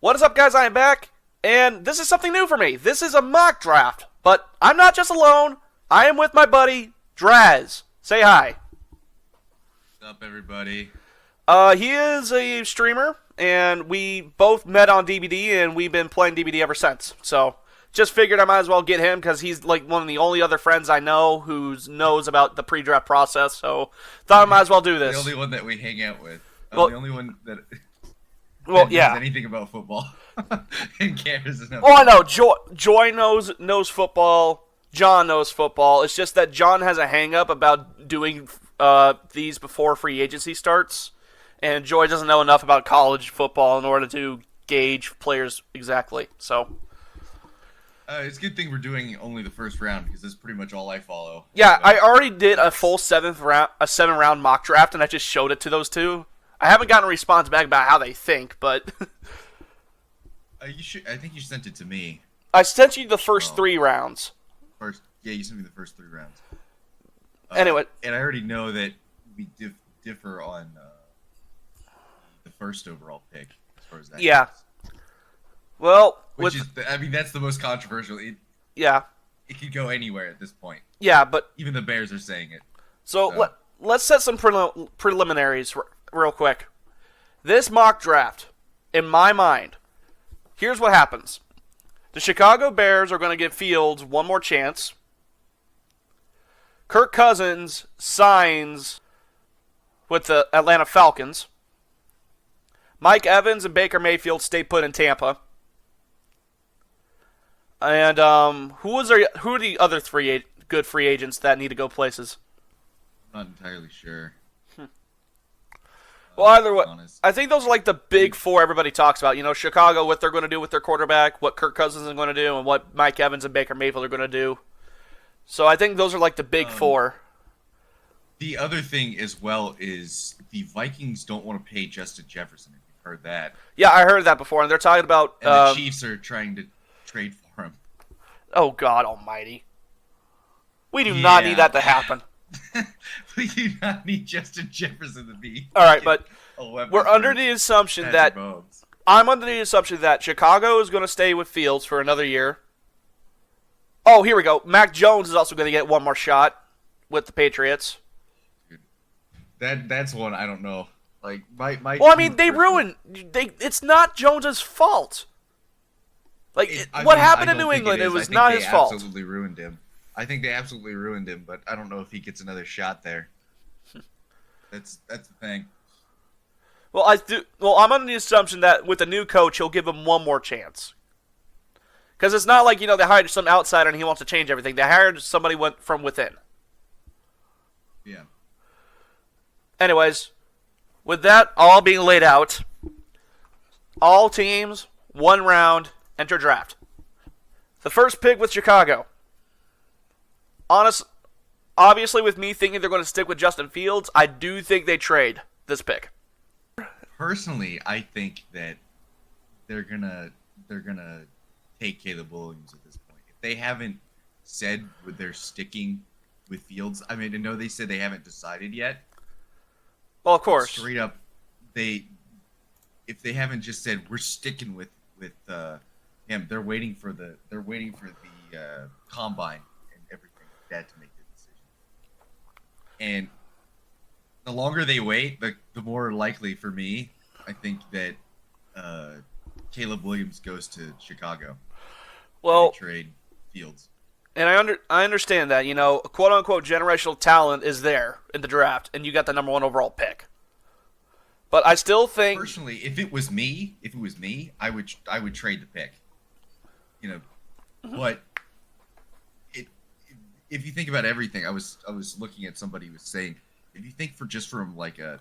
What is up, guys? I am back, and this is something new for me. This is a mock draft, but I'm not just alone. I am with my buddy, Draz. Say hi. What's up, everybody? He is a streamer, and we both met on DBD, and we've been playing DBD ever since. So, just figured I might as well get him, because he's like one of the only other friends I know who knows about the pre-draft process, so thought I might as well do this. The only one that we hang out with. Well, the only one that... Well, knows anything about football and cares enough. Oh, I know. Joy knows football. John knows football. It's just that John has a hang-up about doing these before free agency starts, and Joy doesn't know enough about college football in order to gauge players exactly. So it's a good thing we're doing only the first round because that's pretty much all I follow. yeah, I already did a full seven-round mock draft, and I just showed it to those two. I haven't gotten a response back about how they think, but you should. I think you sent it to me. I sent you the first 3 rounds. Yeah, you sent me the first 3 rounds. Anyway, and I already know that we differ on the first overall pick as far as that. Yeah. goes. Well, that's the most controversial. Yeah. It could go anywhere at this point. Yeah, but even the Bears are saying it. So let's set some preliminaries real quick. This mock draft, in my mind, here's what happens. The Chicago Bears are going to give Fields one more chance. Kirk Cousins signs with the Atlanta Falcons. Mike Evans and Baker Mayfield stay put in Tampa. And who are the other 3 good free agents that need to go places? I'm not entirely sure. Well, either way, I think those are like the big 4 everybody talks about. You know, Chicago, what they're going to do with their quarterback, what Kirk Cousins is going to do, and what Mike Evans and Baker Mayfield are going to do. So I think those are like the big 4. The other thing as well is the Vikings don't want to pay Justin Jefferson. If you've heard that. Yeah, I heard that before, and they're talking about... And the Chiefs are trying to trade for him. Oh, God almighty. We do not need that to happen. We do not need Justin Jefferson to be. All right, but we're under the assumption that I'm under the assumption that Chicago is going to stay with Fields for another year. Oh, here we go. Mac Jones is also going to get one more shot with the Patriots. That's one I don't know. Like my. Well, I mean, they ruined. It's not Jones's fault. Like what happened in New England, it was not his fault. Absolutely ruined him. I think they absolutely ruined him, but I don't know if he gets another shot there. That's the thing. Well, I'm under the assumption that with the new coach, he'll give him one more chance. Because it's not like, they hired some outsider and he wants to change everything. They hired somebody from within. Yeah. Anyways, with that all being laid out, all teams, 1 round, enter draft. The first pick with Chicago. Obviously, with me thinking they're going to stick with Justin Fields, I do think they trade this pick. Personally, I think that they're gonna take Caleb Williams at this point. If they haven't said they're sticking with Fields, I mean, I know they said they haven't decided yet. Well, of course. Straight up, if they haven't just said we're sticking with him, they're waiting for the combine and everything like that to make the decision. And the longer they wait, the more likely for me, I think that Caleb Williams goes to Chicago. Well, trade Fields. And I understand that, quote unquote generational talent is there in the draft, and you got the number 1 overall pick. But I still think personally, if it was me, I would trade the pick. But if you think about everything, I was looking at somebody who was saying, if you think from like a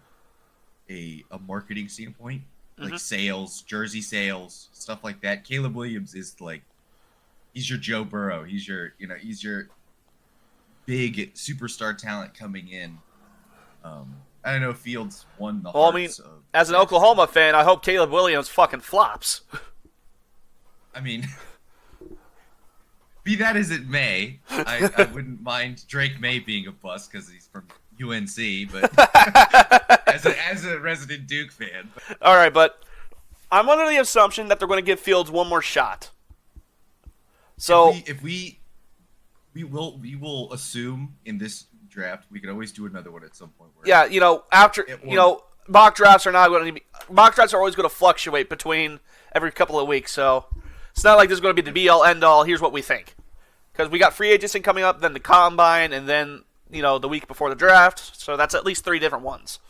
marketing standpoint, like sales, jersey sales, stuff like that, Caleb Williams is like, he's your Joe Burrow. He's your big superstar talent coming in. I don't know if Fields won the hearts of... as an Oklahoma fan, I hope Caleb Williams fucking flops. I mean, be that as it may, I wouldn't mind Drake May being a bust because he's from UNC, but as a resident Duke fan. All right, but I'm under the assumption that they're going to give Fields one more shot. So if we will assume in this draft we could always do another one at some point. Yeah, mock drafts are not going to be mock drafts are always going to fluctuate between every couple of weeks. So it's not like there's going to be the be all end all. Here's what we think, because we got free agency coming up, then the combine, and then the week before the draft. So that's at least 3 different ones.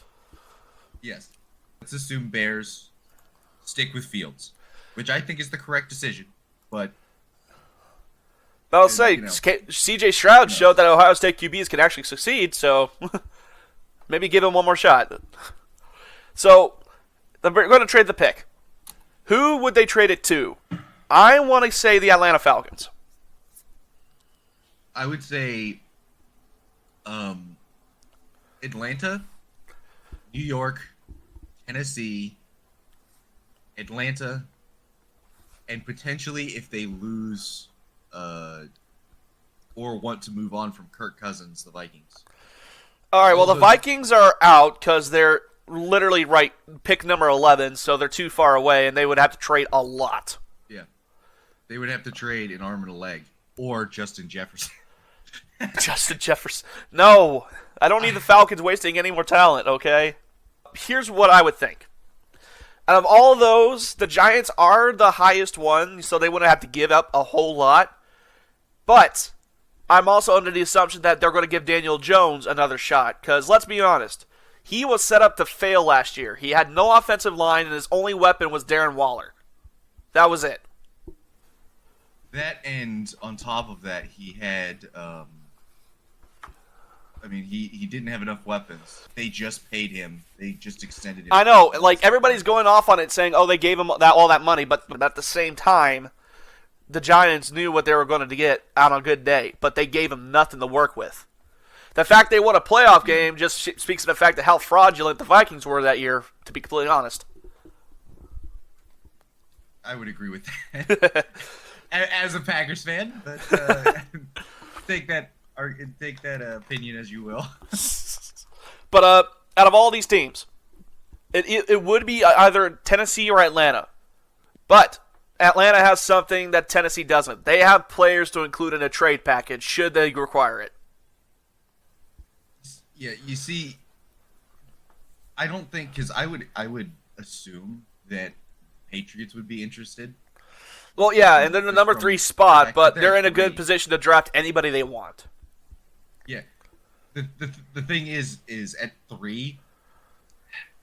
Yes, let's assume Bears stick with Fields, which I think is the correct decision, but. I'll say, C.J. Stroud showed that Ohio State QBs can actually succeed, so maybe give him one more shot. So, we're going to trade the pick. Who would they trade it to? I want to say the Atlanta Falcons. I would say Atlanta, New York, Tennessee, Atlanta, and potentially if they lose... or want to move on from Kirk Cousins, the Vikings. All right, well, the Vikings are out because they're literally pick number 11, so they're too far away, and they would have to trade a lot. Yeah. They would have to trade an arm and a leg, or Justin Jefferson. Justin Jefferson. No, I don't need the Falcons wasting any more talent, okay? Here's what I would think. Out of all of those, the Giants are the highest one, so they wouldn't have to give up a whole lot. But I'm also under the assumption that they're going to give Daniel Jones another shot. Because let's be honest, he was set up to fail last year. He had no offensive line, and his only weapon was Darren Waller. That was it. That, and on top of that, he had... he didn't have enough weapons. They just paid him. They just extended him. I know. Everybody's going off on it saying, oh, they gave him all that money. But at the same time, the Giants knew what they were going to get on a good day. But they gave him nothing to work with. The fact they won a playoff game just speaks to the fact of how fraudulent the Vikings were that year, to be completely honest. I would agree with that. As a Packers fan. But take that opinion as you will. But out of all these teams, it would be either Tennessee or Atlanta. But Atlanta has something that Tennessee doesn't. They have players to include in a trade package should they require it. Yeah, you see, I don't think, because I would assume that Patriots would be interested. Well, yeah, and they're the number 3 spot, but they're in a good position to draft anybody they want. Yeah. The thing is at 3,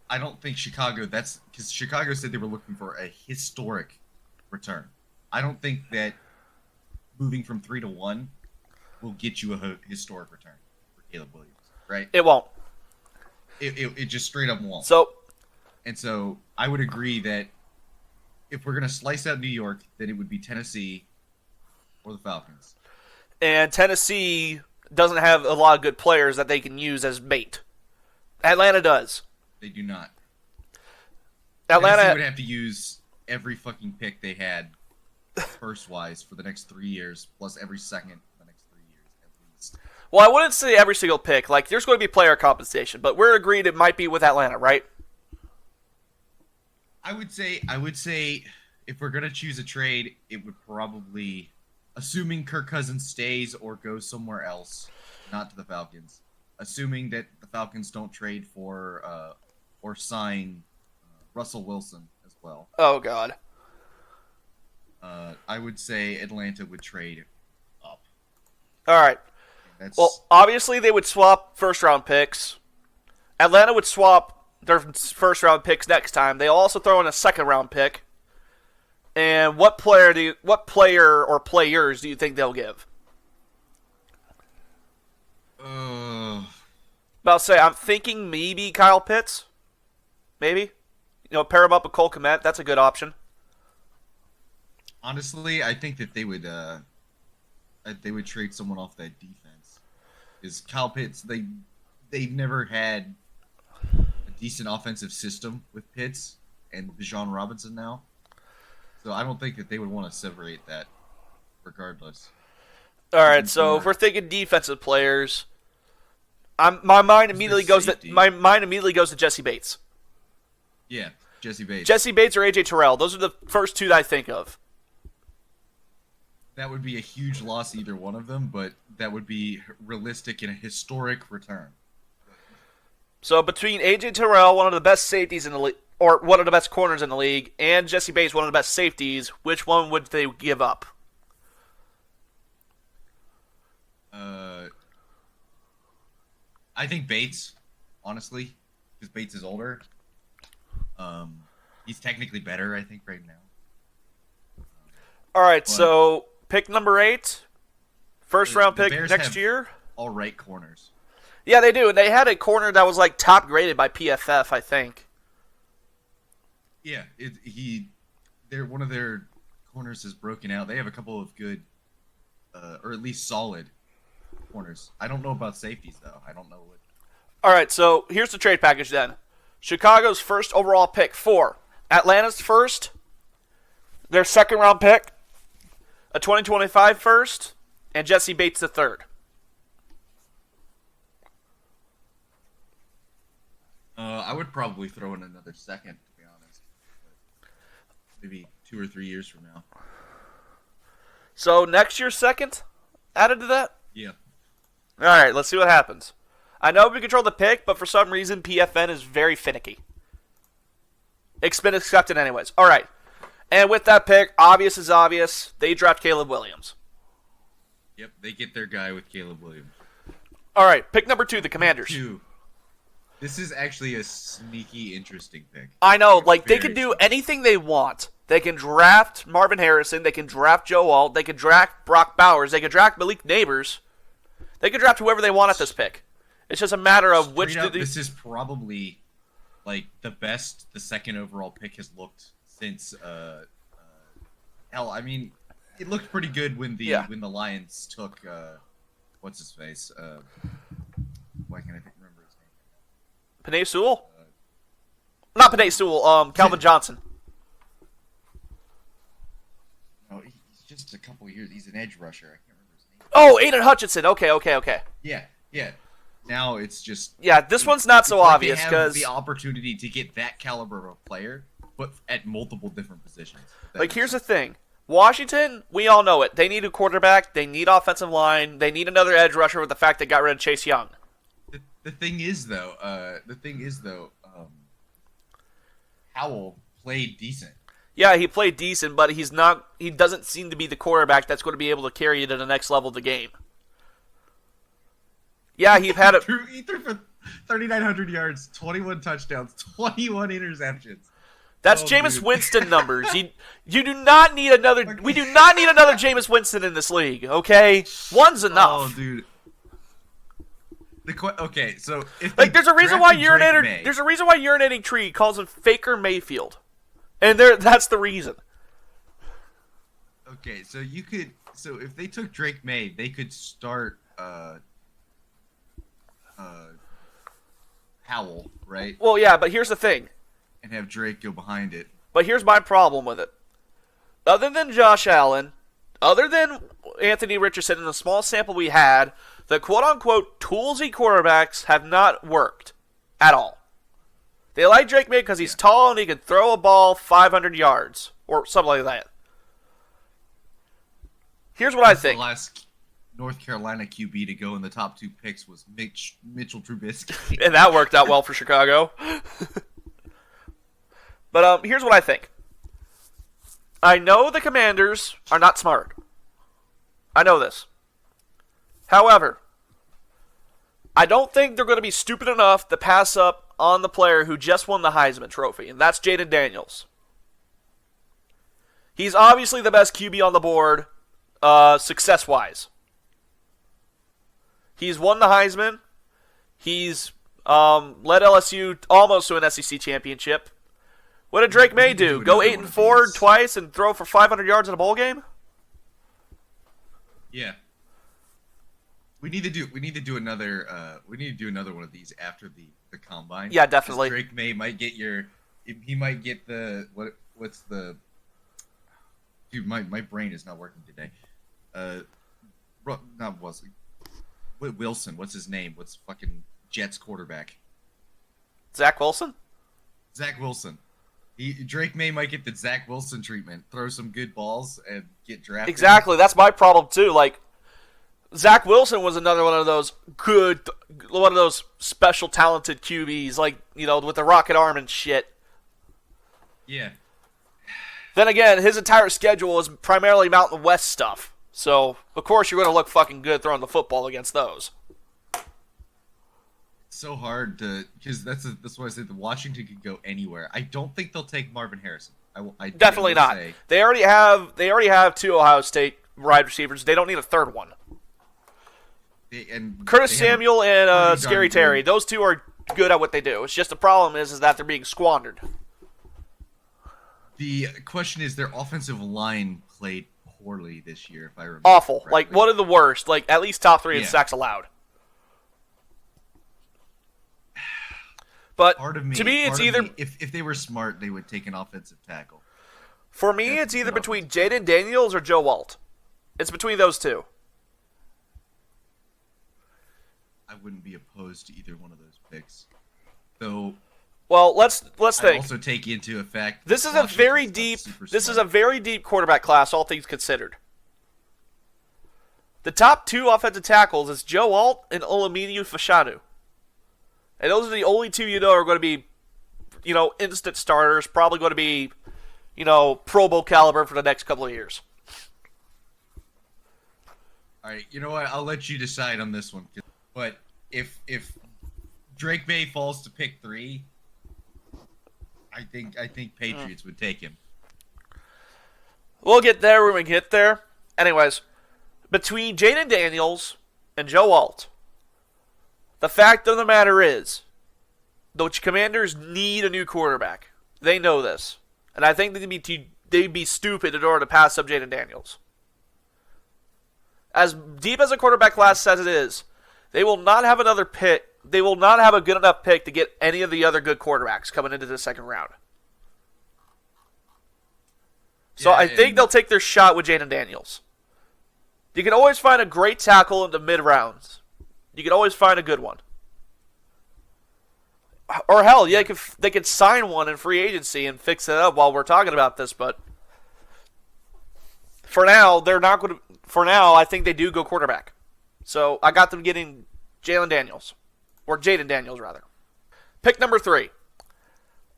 I don't think Chicago, because Chicago said they were looking for a historic return. I don't think that moving from 3 to 1 will get you a historic return for Caleb Williams, right? It won't. It just straight up won't. So I would agree that if we're going to slice out New York, then it would be Tennessee or the Falcons. And Tennessee doesn't have a lot of good players that they can use as bait. Atlanta does. They do not. Atlanta Tennessee would have to use every fucking pick they had first-wise for the next 3 years, plus every second for the next 3 years at least. Well, I wouldn't say every single pick. There's going to be player compensation, but we're agreed it might be with Atlanta, right? I would say if we're going to choose a trade, it would probably, assuming Kirk Cousins stays or goes somewhere else, not to the Falcons, assuming that the Falcons don't trade for or sign Russell Wilson as well. Oh, God. I would say Atlanta would trade up. All right. Well, obviously they would swap first-round picks. Atlanta would swap their first-round picks next time. They'll also throw in a second-round pick. And what player or players do you think they'll give? I'm thinking maybe Kyle Pitts. Maybe. Pair him up with Cole Kmet. That's a good option. Honestly, I think that they would trade someone off that defense. Because Kyle Pitts, they've never had a decent offensive system with Pitts and Bijan Robinson now. So I don't think that they would want to separate that regardless. All right, so if we're thinking defensive players, my mind immediately goes to Jesse Bates. Yeah. Jesse Bates. Jesse Bates or AJ Terrell. Those are the first two that I think of. That would be a huge loss, either one of them, but that would be realistic and a historic return. So between AJ Terrell, one of the best safeties in the league, or one of the best corners in the league, and Jesse Bates, one of the best safeties, which one would they give up? I think Bates, honestly, because Bates is older. He's technically better, I think, right now. All right, so pick number 8, first round pick Bears next have year. All right, corners. Yeah, they do. They had a corner that was like top graded by PFF, I think. Yeah, they're one of their corners is broken out. They have a couple of good, or at least solid corners. I don't know about safeties though. I don't know what. All right, so here's the trade package then. Chicago's first overall pick for Atlanta's first, their second round pick, a 2025 first, and Jesse Bates the third. I would probably throw in another second, to be honest. Maybe 2 or 3 years from now. So next year's second added to that? Yeah. All right, let's see what happens. I know we control the pick, but for some reason PFN is very finicky. It's been accepted anyways. All right. And with that pick, obvious is obvious. They draft Caleb Williams. Yep, they get their guy with Caleb Williams. All right, pick number 2, the Commanders. 2. This is actually a sneaky, interesting pick. I know, like, they can do anything they want. They can draft Marvin Harrison. They can draft Joe Alt. They can draft Brock Bowers. They can draft Malik Neighbors. They can draft whoever they want at this pick. It's just a matter of which do they... This is probably, like, the best the second overall pick has looked since, hell, I mean, it looked pretty good when the Lions took, what's his face? Why can't I remember his name? Penei Sewell? Not Penei Sewell, Calvin Johnson. No, he's just a couple years. He's an edge rusher. I can't remember his name. Oh, Aiden Hutchinson. Okay. Yeah. Now it's just... Yeah, this one's not so obvious because... the opportunity to get that caliber of a player, but at multiple different positions. Like, here's the thing. Washington, we all know it. They need a quarterback. They need offensive line. They need another edge rusher with the fact they got rid of Chase Young. The thing is, though, Howell played decent. Yeah, he played decent, but he doesn't seem to be the quarterback that's going to be able to carry you to the next level of the game. Yeah, he threw for 3,900 yards, 21 touchdowns, 21 interceptions. That's Jameis Winston numbers. You do not need another. We do not need another Jameis Winston in this league. Okay, one's enough. Oh, dude. Okay, so if there's a reason why urinating tree calls him Faker Mayfield, and that's the reason. Okay, so if they took Drake May, they could start Howell, right? Well, yeah, but here's the thing. And have Drake go behind it. But here's my problem with it. Other than Josh Allen, other than Anthony Richardson in the small sample we had, the quote-unquote toolsy quarterbacks have not worked at all. They like Drake May because he's tall and he can throw a ball 500 yards or something like that. Here's what I think. The last North Carolina QB to go in the top 2 picks was Mitchell Trubisky. And that worked out well for Chicago. But here's what I think. I know the Commanders are not smart. I know this. However, I don't think they're going to be stupid enough to pass up on the player who just won the Heisman Trophy, and that's Jaden Daniels. He's obviously the best QB on the board, success-wise. He's won the Heisman. He's led LSU almost to an SEC championship. What did Drake May do? Go 8-4 twice and throw for 500 yards in a bowl game? Yeah. We need to do another one of these after the combine. Yeah, definitely. Drake May might get what's the dude, my brain is not working today. Wilson, what's his name? What's fucking Jets quarterback? Zach Wilson? Zach Wilson. Drake May might get the Zach Wilson treatment. Throw some good balls and get drafted. Exactly. That's my problem too. Like Zach Wilson was another one of those special talented QBs, like with the rocket arm and shit. Yeah. Then again, his entire schedule is primarily Mountain West stuff. So, of course, you're going to look fucking good throwing the football against those. It's so hard to, because that's why I said the Washington could go anywhere. I don't think they'll take Marvin Harrison. I Definitely not. They already have 2 Ohio State wide receivers. They don't need a third one. Curtis Samuel and Scary Terry. Those 2 are good at what they do. It's just the problem is that they're being squandered. The question is, their offensive line played poorly this year, if I remember. Awful. correctly. Like, one of the worst. Like, at least top 3 in sacks allowed. But to me, it's either... If they were smart, they would take an offensive tackle. For me, it's either between Jaden Daniels or Joe Walt. It's between those 2. I wouldn't be opposed to either one of those picks. Though... Well, let's think. Also take into effect this is a very deep quarterback class, all things considered. The top 2 offensive tackles is Joe Alt and Olamide Fashanu. And those are the only 2 are going to be, instant starters, probably going to be, Pro Bowl caliber for the next couple of years. All right, you know what? I'll let you decide on this one. But if Drake May falls to pick 3, I think Patriots would take him. We'll get there when we get there. Anyways, between Jaden Daniels and Joe Alt, the fact of the matter is, the Commanders need a new quarterback. They know this. And I think they'd be stupid in order to pass up Jaden Daniels. As deep as a quarterback class as it is, they will not have another pick. They will not have a good enough pick to get any of the other good quarterbacks coming into the second round. So I think they'll take their shot with Jaden Daniels. You can always find a great tackle in the mid-rounds. You can always find a good one. Or hell, yeah, they could sign one in free agency and fix it up while we're talking about this, but for now, they're not going to. For now, I think they do go quarterback. So I got them getting Jaden Daniels, rather. Pick number 3.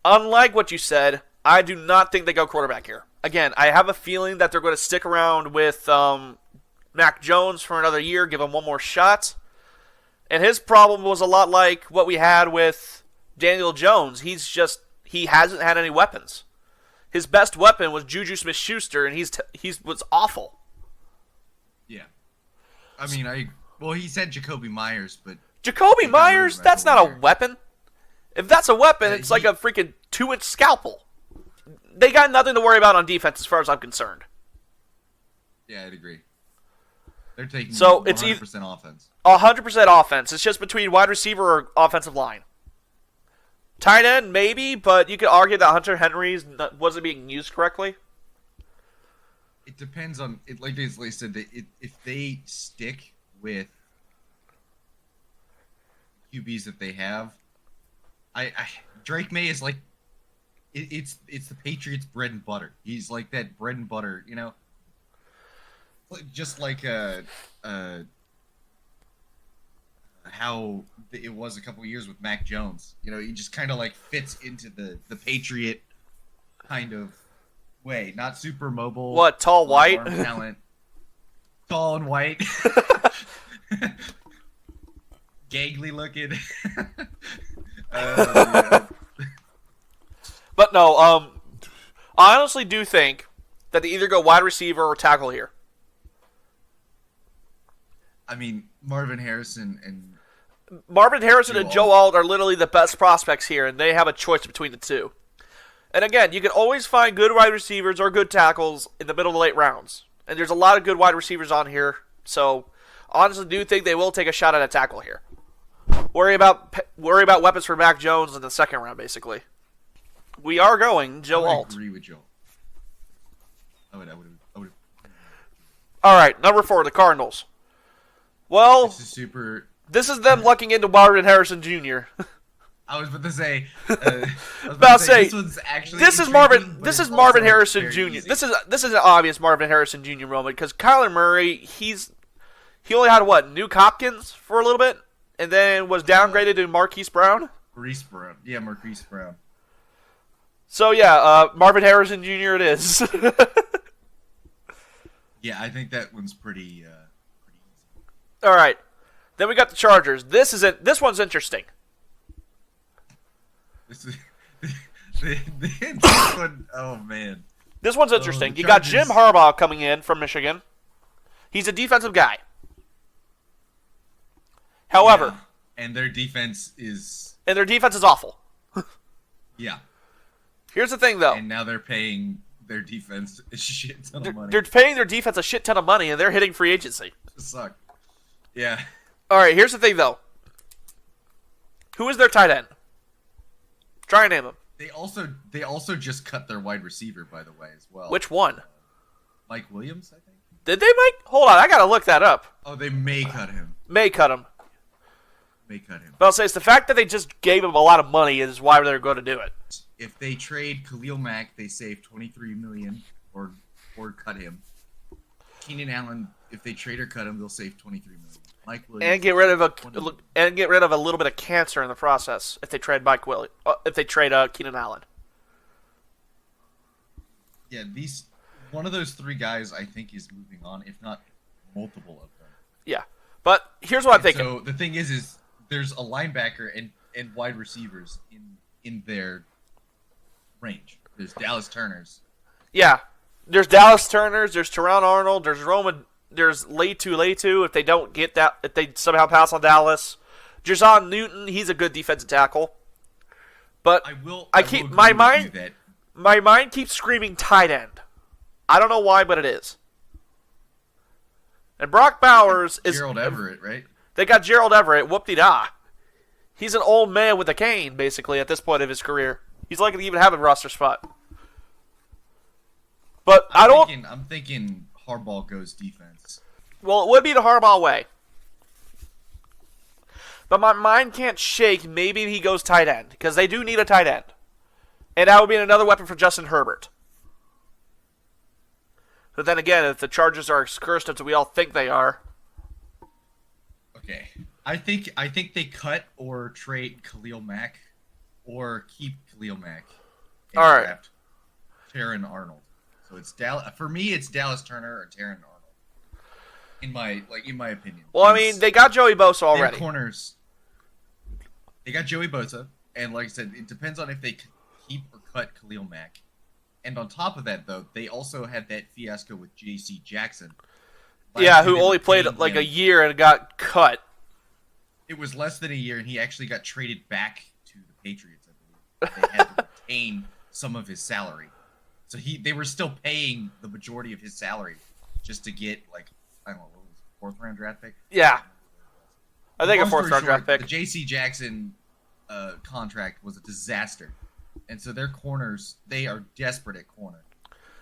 Unlike what you said, I do not think they go quarterback here. Again, I have a feeling that they're going to stick around with Mac Jones for another year, give him one more shot. And his problem was a lot like what we had with Daniel Jones. He hasn't had any weapons. His best weapon was Juju Smith-Schuster, and he was awful. Yeah. I mean, he said Jacoby Myers, but... Jacoby Myers, that's not a weapon. If that's a weapon, it's like a freaking 2-inch scalpel. They got nothing to worry about on defense as far as I'm concerned. Yeah, I'd agree. They're taking 100% offense. 100% offense. It's just between wide receiver or offensive line. Tight end, maybe, but you could argue that Hunter Henry wasn't being used correctly. It depends on it. Like they said, if they stick with QBs that they have, Drake May is like it's the Patriots' bread and butter. He's like that bread and butter, just like how it was a couple of years with Mac Jones. He just kind of like fits into the Patriot kind of way. Not super mobile. What, tall, white? Talent. Tall and white. Gangly looking. Yeah. But no, I honestly do think that they either go wide receiver or tackle here. I mean, Marvin Harrison and Joe Alt are literally the best prospects here, and they have a choice between the 2. And again, you can always find good wide receivers or good tackles in the middle to late rounds. And there's a lot of good wide receivers on here, so honestly do think they will take a shot at a tackle here. Worry about weapons for Mac Jones in the second round, basically. We are going Joe Alt. I agree with Joe. I would. All right, number 4, the Cardinals. Well, this is them lucking into Marvin Harrison Jr. I was about to say. This one's actually. This is Marvin. This is Marvin Harrison Jr. Easy. This is an obvious Marvin Harrison Jr. moment because Kyler Murray, he only had what, Nuke Hopkins for a little bit, and then was downgraded to Marquise Brown. Marquise Brown. So yeah, Marvin Harrison Jr. it is. Yeah, I think that one's pretty easy. All right, then we got the Chargers. This one's interesting. This one, oh man. This one's interesting. The You got Chargers. Jim Harbaugh coming in from Michigan. He's a defensive guy. However, Yeah, and their defense is awful. yeah. Here's the thing, though. And now they're paying their defense a shit ton of money. They're paying their defense a shit ton of money, and they're hitting free agency. Suck. Yeah. All right, here's the thing, though. Who is their tight end? Try and name him. They also just cut their wide receiver, by the way, as well. Which one? Mike Williams, I think. Did they make? Hold on, I gotta look that up. Oh, they may cut him. May cut him. But I'll say it's the fact that they just gave him a lot of money is why they're going to do it. If they trade Khalil Mack, they save $23 million or cut him. Keenan Allen, if they trade or cut him, they'll save $23 million. Mike Williams, And get rid of a little bit of cancer in the process if they trade Keenan Allen. Yeah, one of those three guys I think is moving on, if not multiple of them. Yeah, but here's what I'm thinking. So the thing is there's a linebacker and wide receivers in their range. There's Dallas Turners. Yeah, there's Dallas Turners, there's Teron Arnold, there's Roman, there's Latu. If they don't get that, if they somehow pass on Dallas, Jason Newton, he's a good defensive tackle. But my mind keeps screaming tight end. I don't know why, but it is. And Brock Bowers is Gerald Everett, right? They got Gerald Everett. Whoop-de-da. He's an old man with a cane, basically, at this point of his career. He's lucky to even have a roster spot. But I'm thinking Harbaugh goes defense. Well, it would be the Harbaugh way. But my mind can't shake. Maybe he goes tight end, because they do need a tight end. And that would be another weapon for Justin Herbert. But then again, if the Chargers are as cursed as we all think they are. Okay. I think they cut or trade Khalil Mack or keep Khalil Mack and all right. draft Taron Arnold. So it's for me it's Dallas Turner or Taron Arnold. In my opinion. Well, I mean, they got Joey Bosa already. Corners. They got Joey Bosa, and like I said, it depends on if they keep or cut Khalil Mack. And on top of that, though, they also had that fiasco with J.C. Jackson. Yeah, who only played like a year and got cut. It was less than a year, and he actually got traded back to the Patriots, I believe. They had to retain some of his salary. So they were still paying the majority of his salary just to get, like, I don't know, what was it, fourth-round draft pick? Yeah. I think a fourth-round draft pick. The J.C. Jackson contract was a disaster. And so their corners, they are desperate at corner.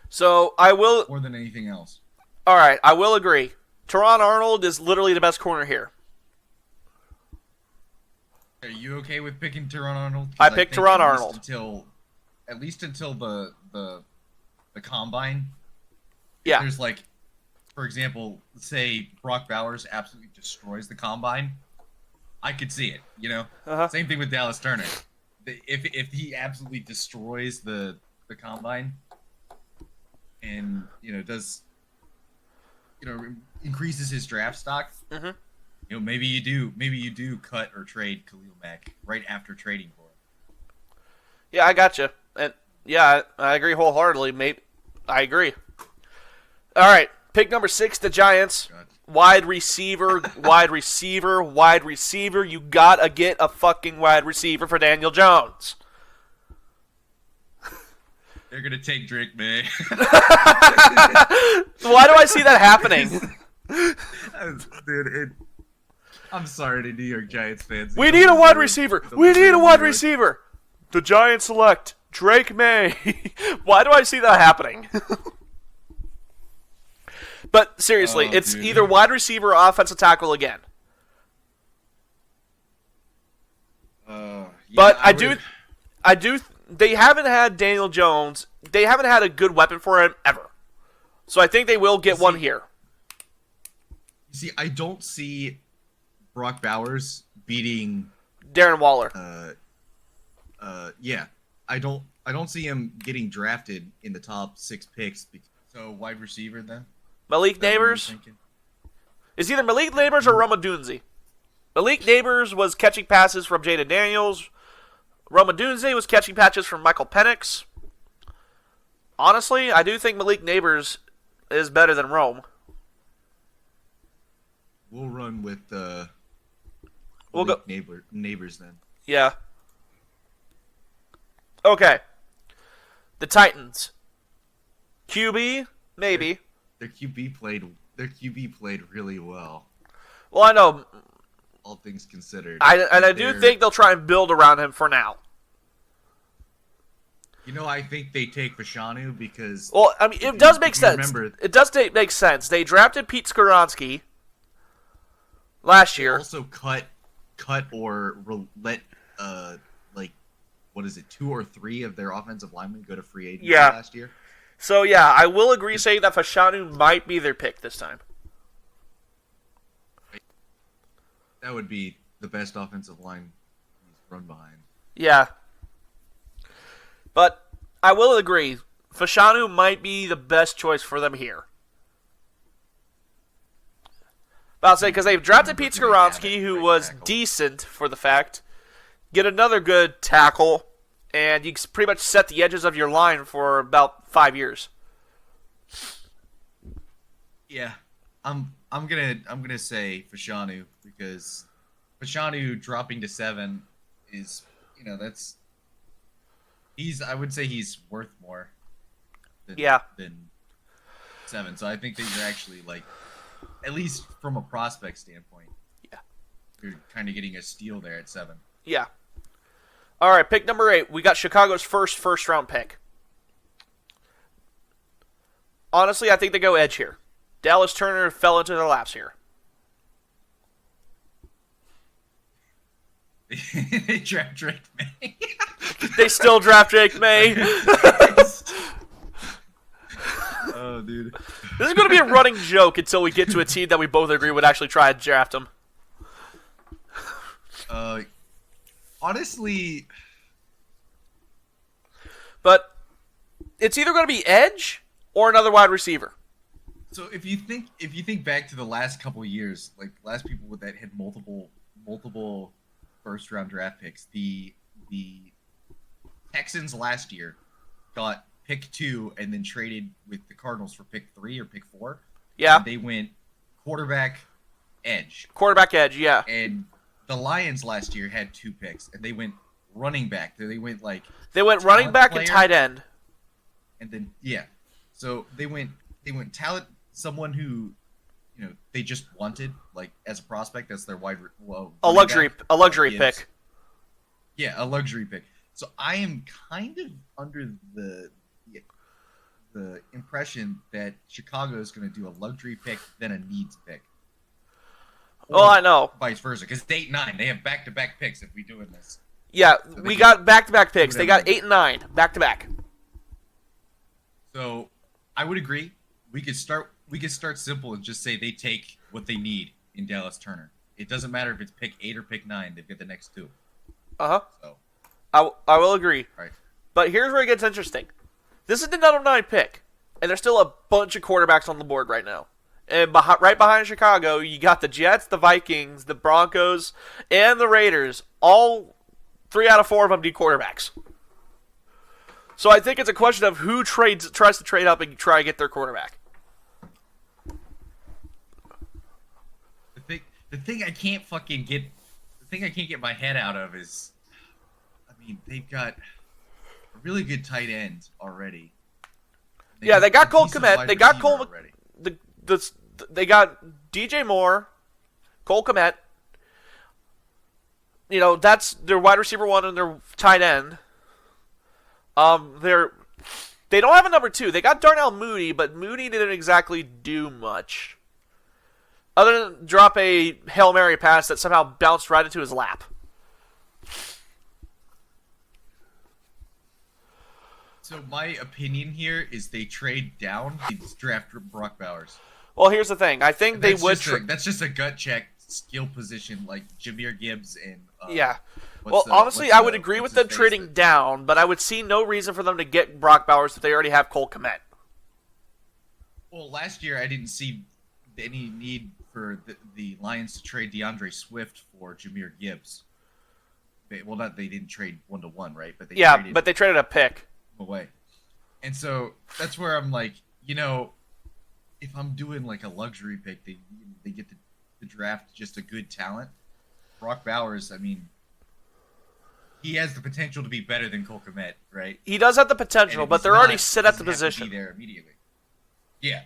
So I will... More than anything else. All right, I will agree. Teron Arnold is literally the best corner here. Are you okay with picking Teron Arnold? I picked Teron Arnold. At least until the combine. Yeah. There's like, for example, say Brock Bowers absolutely destroys the combine. I could see it, you know? Uh-huh. Same thing with Dallas Turner. If he absolutely destroys the combine and, increases his draft stock, mm-hmm. Maybe you do cut or trade Khalil Mack right after trading for him. Yeah, I gotcha. And yeah, I agree wholeheartedly, mate. I agree. All right, pick number 6, the Giants. God. Wide receiver. You gotta get a fucking wide receiver for Daniel Jones. They're gonna take Drake May. Why do I see that happening? Dude, I'm sorry to New York Giants fans. We need a wide receiver. The Giants select Drake May. Why do I see that happening? But seriously, it's either wide receiver or offensive tackle again. But they haven't had Daniel Jones. They haven't had a good weapon for him ever. So I think they will get one here. See, I don't see Brock Bowers beating Darren Waller. Yeah. I don't see him getting drafted in the top 6 picks. So wide receiver then? Malik Neighbors? It's either Malik Neighbors or Roma Dunze. Malik Neighbors was catching passes from Jaden Daniels. Roma Dunze was catching patches from Michael Penix. Honestly, I do think Malik Neighbors is better than Rome. We'll run with we'll go Neighbors then. Yeah. Okay. The Titans. QB, maybe. Their QB played really well. Well, I know. All things considered. I do think they'll try and build around him for now. I think they take Fashanu because... Well, I mean, it does make sense. It does make sense. They drafted Pete Skoronski last year. Also cut or let, what is it, 2 or 3 of their offensive linemen go to free agency last year? So, yeah, I will agree saying that Fashanu might be their pick this time. That would be the best offensive line he's run behind. Yeah. But I will agree, Fashanu might be the best choice for them here. But I'll say, because they've drafted Pete Skoronski, who was decent for the fact. Get another good tackle, and you pretty much set the edges of your line for about 5 years. Yeah, I'm gonna say Fashanu because Fashanu dropping to 7 is I would say he's worth more than 7. So I think that you're actually at least from a prospect standpoint, you're kind of getting a steal there at 7. Yeah. All right, pick number 8. We got Chicago's first round pick. Honestly, I think they go edge here. Dallas Turner fell into their laps here. They draft Drake May. They still draft Drake May. Oh, dude. This is going to be a running joke until we get to a team that we both agree would actually try and draft him. Honestly... But it's either going to be edge or another wide receiver. So if you think back to the last couple of years, last people that had multiple first round draft picks, the Texans last year got pick 2 and then traded with the Cardinals for pick 3 or pick 4. Yeah. And they went quarterback edge. Quarterback edge, yeah. And the Lions last year had 2 picks and they went running back. They went running back and tight end. And then so they went talent, someone who they just wanted as a prospect. That's their a luxury pick. Yeah, a luxury pick. So I am kind of under the impression that Chicago is going to do a luxury pick then a needs pick. Well, I know. Vice versa, because 8 and 9 they have back-to-back picks if we doing this. Yeah, so we got back-to-back picks. They got 8 and 9 back-to-back. So I would agree. We could start simple and just say they take what they need in Dallas Turner. It doesn't matter if it's pick 8 or pick 9. They've got the next 2. So I will agree. All right. But here's where it gets interesting. This is the number 9 pick, and there's still a bunch of quarterbacks on the board right now. And right behind Chicago, you got the Jets, the Vikings, the Broncos, and the Raiders. All 3 out of 4 of them need quarterbacks. So I think it's a question of who tries to trade up and try to get their quarterback. The thing I can't get my head out of is, they've got a really good tight end already. They got Cole Kmet. They got Cole. They got DJ Moore, Cole Kmet. That's their wide receiver 1 and their tight end. They don't have a number 2. They got Darnell Mooney, but Mooney didn't exactly do much. Other than drop a Hail Mary pass that somehow bounced right into his lap. So my opinion here is they trade down, they draft Brock Bowers. Well, here's the thing. I think they would. That's just a gut check skill position like Jameer Gibbs and. Yeah. Well, honestly, I would agree with them trading down, but I would see no reason for them to get Brock Bowers if they already have Cole Kmet. Well, last year I didn't see any need for the Lions to trade DeAndre Swift for Jameer Gibbs. They didn't trade 1-to-1, right? But they traded a pick away. And so that's where I'm like, if I'm doing like a luxury pick, they get to draft just a good talent. Brock Bowers, I mean, he has the potential to be better than Cole Kmet, right? He does have the potential, but they're already set at the position. Be there immediately. Yeah.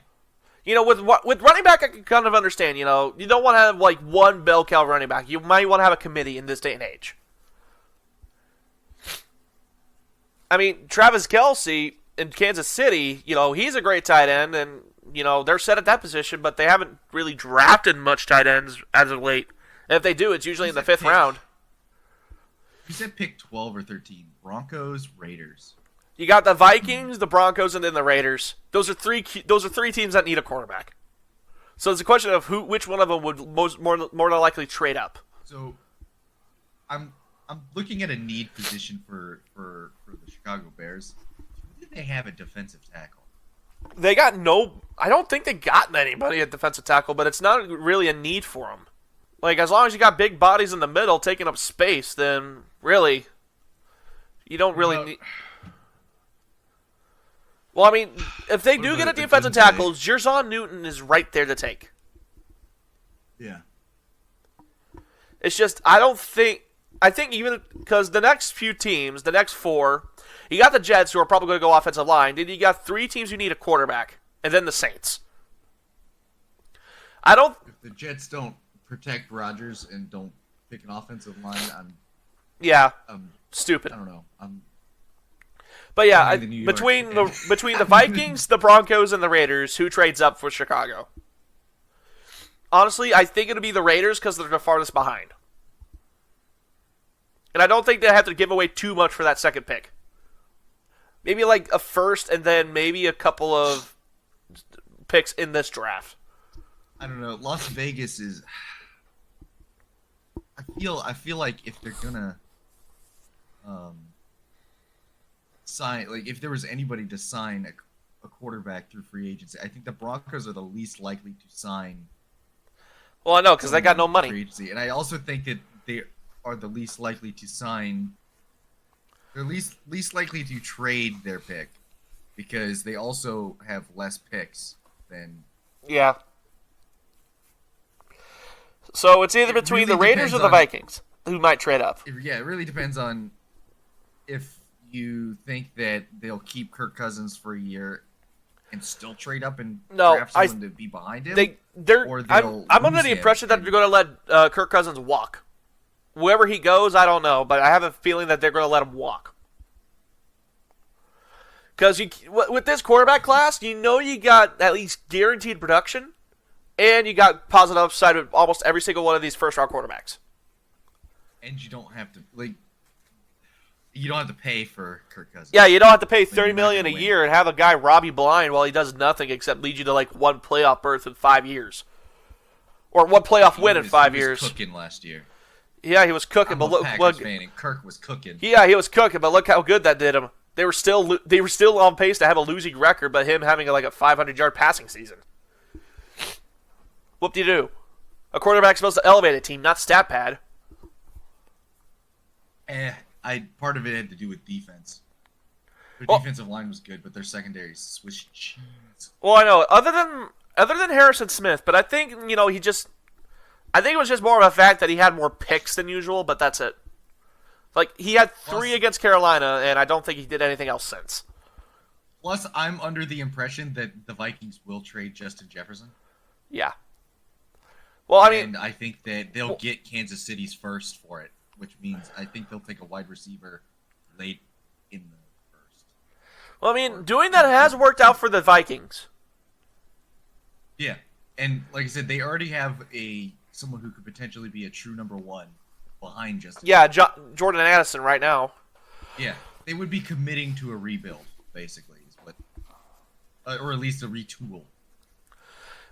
With running back, I can kind of understand. You don't want to have like one bell cow running back. You might want to have a committee in this day and age. I mean, Travis Kelce in Kansas City, he's a great tight end, and they're set at that position, but they haven't really drafted much tight ends as of late. And if they do, it's usually in the 5th round. You said pick 12 or 13. Broncos, Raiders. You got the Vikings, the Broncos, and then the Raiders. Those are three teams that need a quarterback. So it's a question of which one of them would more than likely trade up. So, I'm looking at a need position for the Chicago Bears. Do they have a defensive tackle? They got I don't think they got anybody at defensive tackle, but it's not really a need for them. Like, as long as you got big bodies in the middle taking up space, then really, you don't really need. Well, I mean, if they do get a defensive tackle, Jerzon Newton is right there to take. Yeah. It's just, I think even because the next few teams, the next 4, you got the Jets who are probably going to go offensive line. Then you got 3 teams who need a quarterback, and then the Saints. If the Jets don't protect Rodgers and don't pick an offensive line, I'm stupid. I don't know. But yeah, between the Vikings, the Broncos, and the Raiders, who trades up for Chicago? Honestly, I think it'll be the Raiders because they're the farthest behind. And I don't think they have to give away too much for that second pick. Maybe like a first and then maybe a couple of picks in this draft. I don't know. Las Vegas is... I feel like if they're gonna sign, like if there was anybody to sign a quarterback through free agency, I think the Broncos are the least likely to sign. Well, I know because they got no money. Free agency. And I also think that they are the least likely to sign. They're least likely to trade their pick because they also have less picks than. Yeah. So it's either between the Raiders or the Vikings who might trade up. Yeah, it really depends on if you think that they'll keep Kirk Cousins for a year and still trade up and draft someone to be behind him. I'm under the impression that they're going to let Kirk Cousins walk. Wherever he goes, I don't know, but I have a feeling that they're going to let him walk. Because with this quarterback class, you got at least guaranteed production. And you got positive upside with almost every single one of these first-round quarterbacks. And you don't have to pay for Kirk Cousins. Yeah, you don't have to pay $30 million a year and have a guy rob you blind while he does nothing except lead you to like one playoff berth in 5 years, or one playoff win in 5 years. He was cooking last year. Yeah, he was cooking, but look, fan and Kirk was cooking. Yeah, he was cooking, but look how good that did him. They were still on pace to have a losing record, but him having like a 500-yard passing season. Whoop-de-doo. A quarterback's supposed to elevate a team, not stat pad. Part of it had to do with defense. Their defensive line was good, but their secondary is Swiss cheese. Well, I know. Other than Harrison Smith, but I think I think it was just more of a fact that he had more picks than usual, but that's it. Like he had 3 against Carolina, and I don't think he did anything else since. Plus, I'm under the impression that the Vikings will trade Justin Jefferson. Yeah. Well, and I think that they'll get Kansas City's first for it, which means I think they'll take a wide receiver late in the first. Well, doing that has worked out for the Vikings. Yeah, and like I said, they already have someone who could potentially be a true number 1 behind Justin. Yeah, Jordan Addison right now. Yeah, they would be committing to a rebuild. basically, is what, or at least a retool.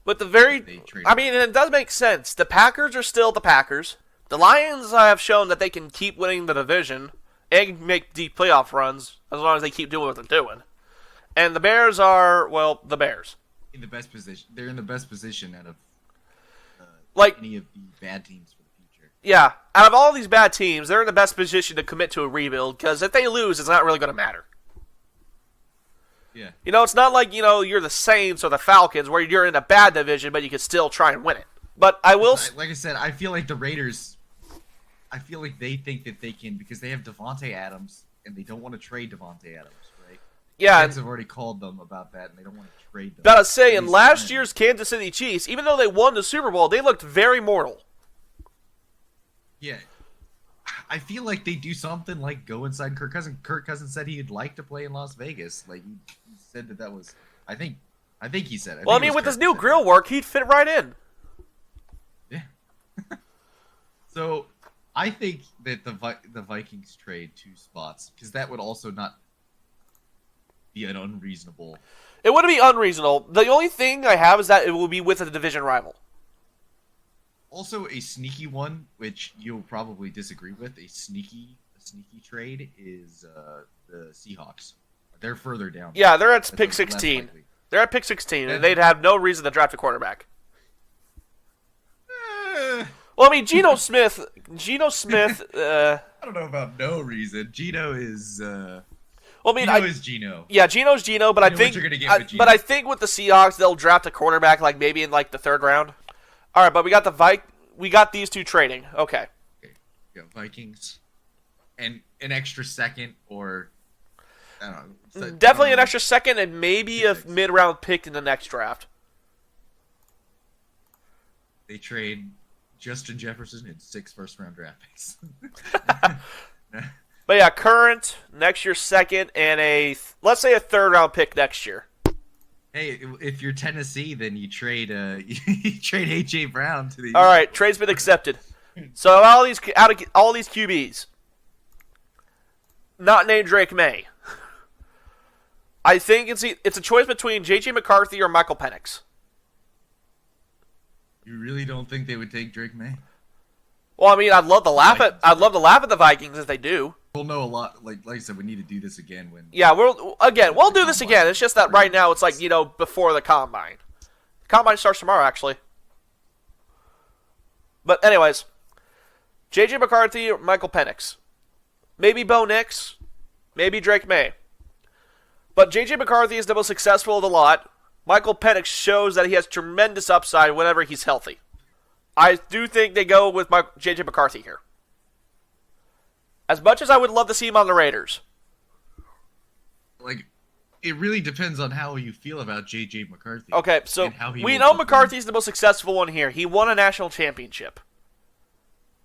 But I mean, it does make sense. The Packers are still the Packers. The Lions have shown that they can keep winning the division and make deep playoff runs as long as they keep doing what they're doing. And the Bears are, well, the Bears. In the best position. They're in the best position out of any of the bad teams for the future. Yeah, out of all these bad teams, they're in the best position to commit to a rebuild because if they lose, it's not really going to matter. Yeah. It's not like, you're the Saints or the Falcons where you're in a bad division, but you can still try and win it. But I will... Like I said, I feel like the Raiders... I feel like they think that they can, because they have Devontae Adams, and they don't want to trade Devontae Adams, right? Yeah. Fans have already called them about that, and they don't want to trade them. But I was saying, last year's Kansas City Chiefs, even though they won the Super Bowl, they looked very mortal. Yeah. I feel like they do something like go inside Kirk Cousins. Kirk Cousins said he'd like to play in Las Vegas. Like, he said that was... I think he said it. Well, I mean, with his new grill work, he'd fit right in. Yeah. So... I think that the Vikings trade 2 spots, because that would also not be an unreasonable... It wouldn't be unreasonable. The only thing I have is that it will be with a division rival. Also, a sneaky one, which you'll probably disagree with, a sneaky trade is the Seahawks. They're further down. Yeah, they're at pick 16. They're at pick 16, and they'd have no reason to draft a quarterback. Well, I mean, Geno Smith. I don't know about no reason. Geno is. Well, I mean, Geno is Geno. Yeah, Geno's Geno, but I think. But I think with the Seahawks, they'll draft a quarterback like maybe in like the 3rd round. All right, but we got these 2 trading. Okay. Yeah, Vikings, and an extra second, or I don't know. Definitely an extra second, and maybe a mid-round pick in the next draft. They trade Justin Jefferson and 6 first-round draft picks. But yeah, current, next year's second, and let's say a 3rd-round pick next year. Hey, if you're Tennessee, then you trade A.J. Brown to the... All right, trade's been accepted. So all these QBs, not named Drake May, I think it's a choice between J.J. McCarthy or Michael Penix. You really don't think they would take Drake May? Well, I mean, I'd love to laugh at the Vikings if they do. We'll know a lot. Like I said, we need to do this again when. Yeah, we'll do this again. It's just that right now it's like before the combine. The combine starts tomorrow, actually. But anyways, J.J. McCarthy or Michael Penix, maybe Bo Nix, maybe Drake May. But J.J. McCarthy is the most successful of the lot. Michael Penix shows that he has tremendous upside whenever he's healthy. I do think they go with J.J. McCarthy here. As much as I would love to see him on the Raiders. Like, it really depends on how you feel about J.J. McCarthy. Okay, so we know McCarthy's the most successful one here. He won a national championship.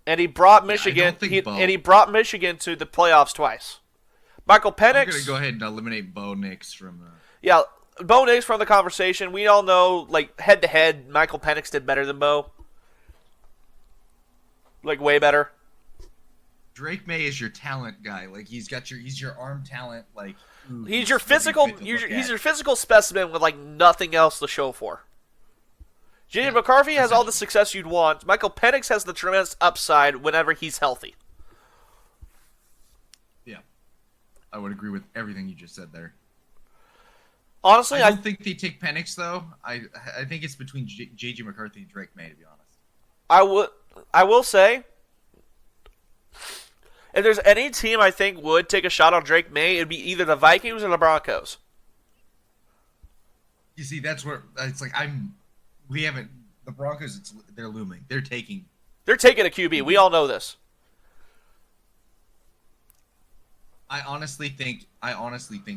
And he brought Michigan he brought Michigan to the playoffs twice. Michael Penix... I'm going to go ahead and eliminate Bo Nix from... Yeah, Bo Nix from the conversation. We all know, like, head-to-head, Michael Penix did better than Bo. Like, way better. Drake May is your talent guy. Like, he's your arm talent. Like, he's your physical specimen with, like, nothing else to show for. J.J. McCarthy has all the success you'd want. Michael Penix has the tremendous upside whenever he's healthy. Yeah. I would agree with everything you just said there. Honestly, I don't think they take Penix, though. I think it's between J.J. McCarthy and Drake May, to be honest. I will say, if there's any team I think would take a shot on Drake May, it'd be either the Vikings or the Broncos. You see, that's where it's like the Broncos. They're looming. They're taking a QB. We all know this. I honestly think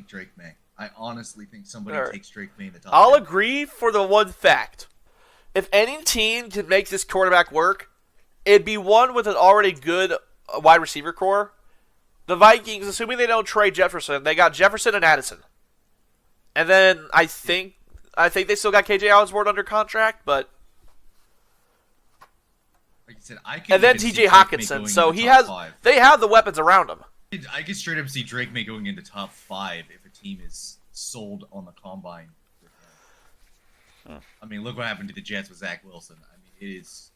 Drake May. I honestly think somebody takes Drake May in the top. I'll agree for the one fact. If any team can make this quarterback work, it'd be one with an already good wide receiver core. The Vikings, assuming they don't trade Jefferson, they got Jefferson and Addison. And then I think they still got KJ Osborne under contract, but like I said, and then TJ Hawkinson. So they have the weapons around him. I could straight up see Drake May going into top 5 if a team is sold on the combine. I mean, look what happened to the Jets with Zach Wilson. I mean, it is.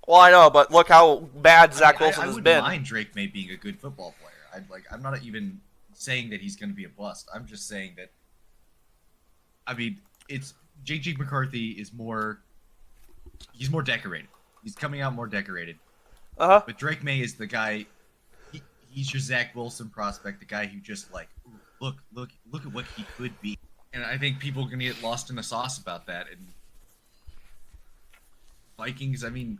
Well, I know, but look how bad Zach Wilson has been. I wouldn't mind Drake May being a good football player. I'm not even saying that he's going to be a bust. I'm just saying that. I mean, it's J.J. McCarthy is more. He's more decorated. He's coming out more decorated. But Drake May is the guy. He's your Zach Wilson prospect, the guy who just like, look at what he could be. And I think people are going to get lost in the sauce about that. And Vikings, I mean...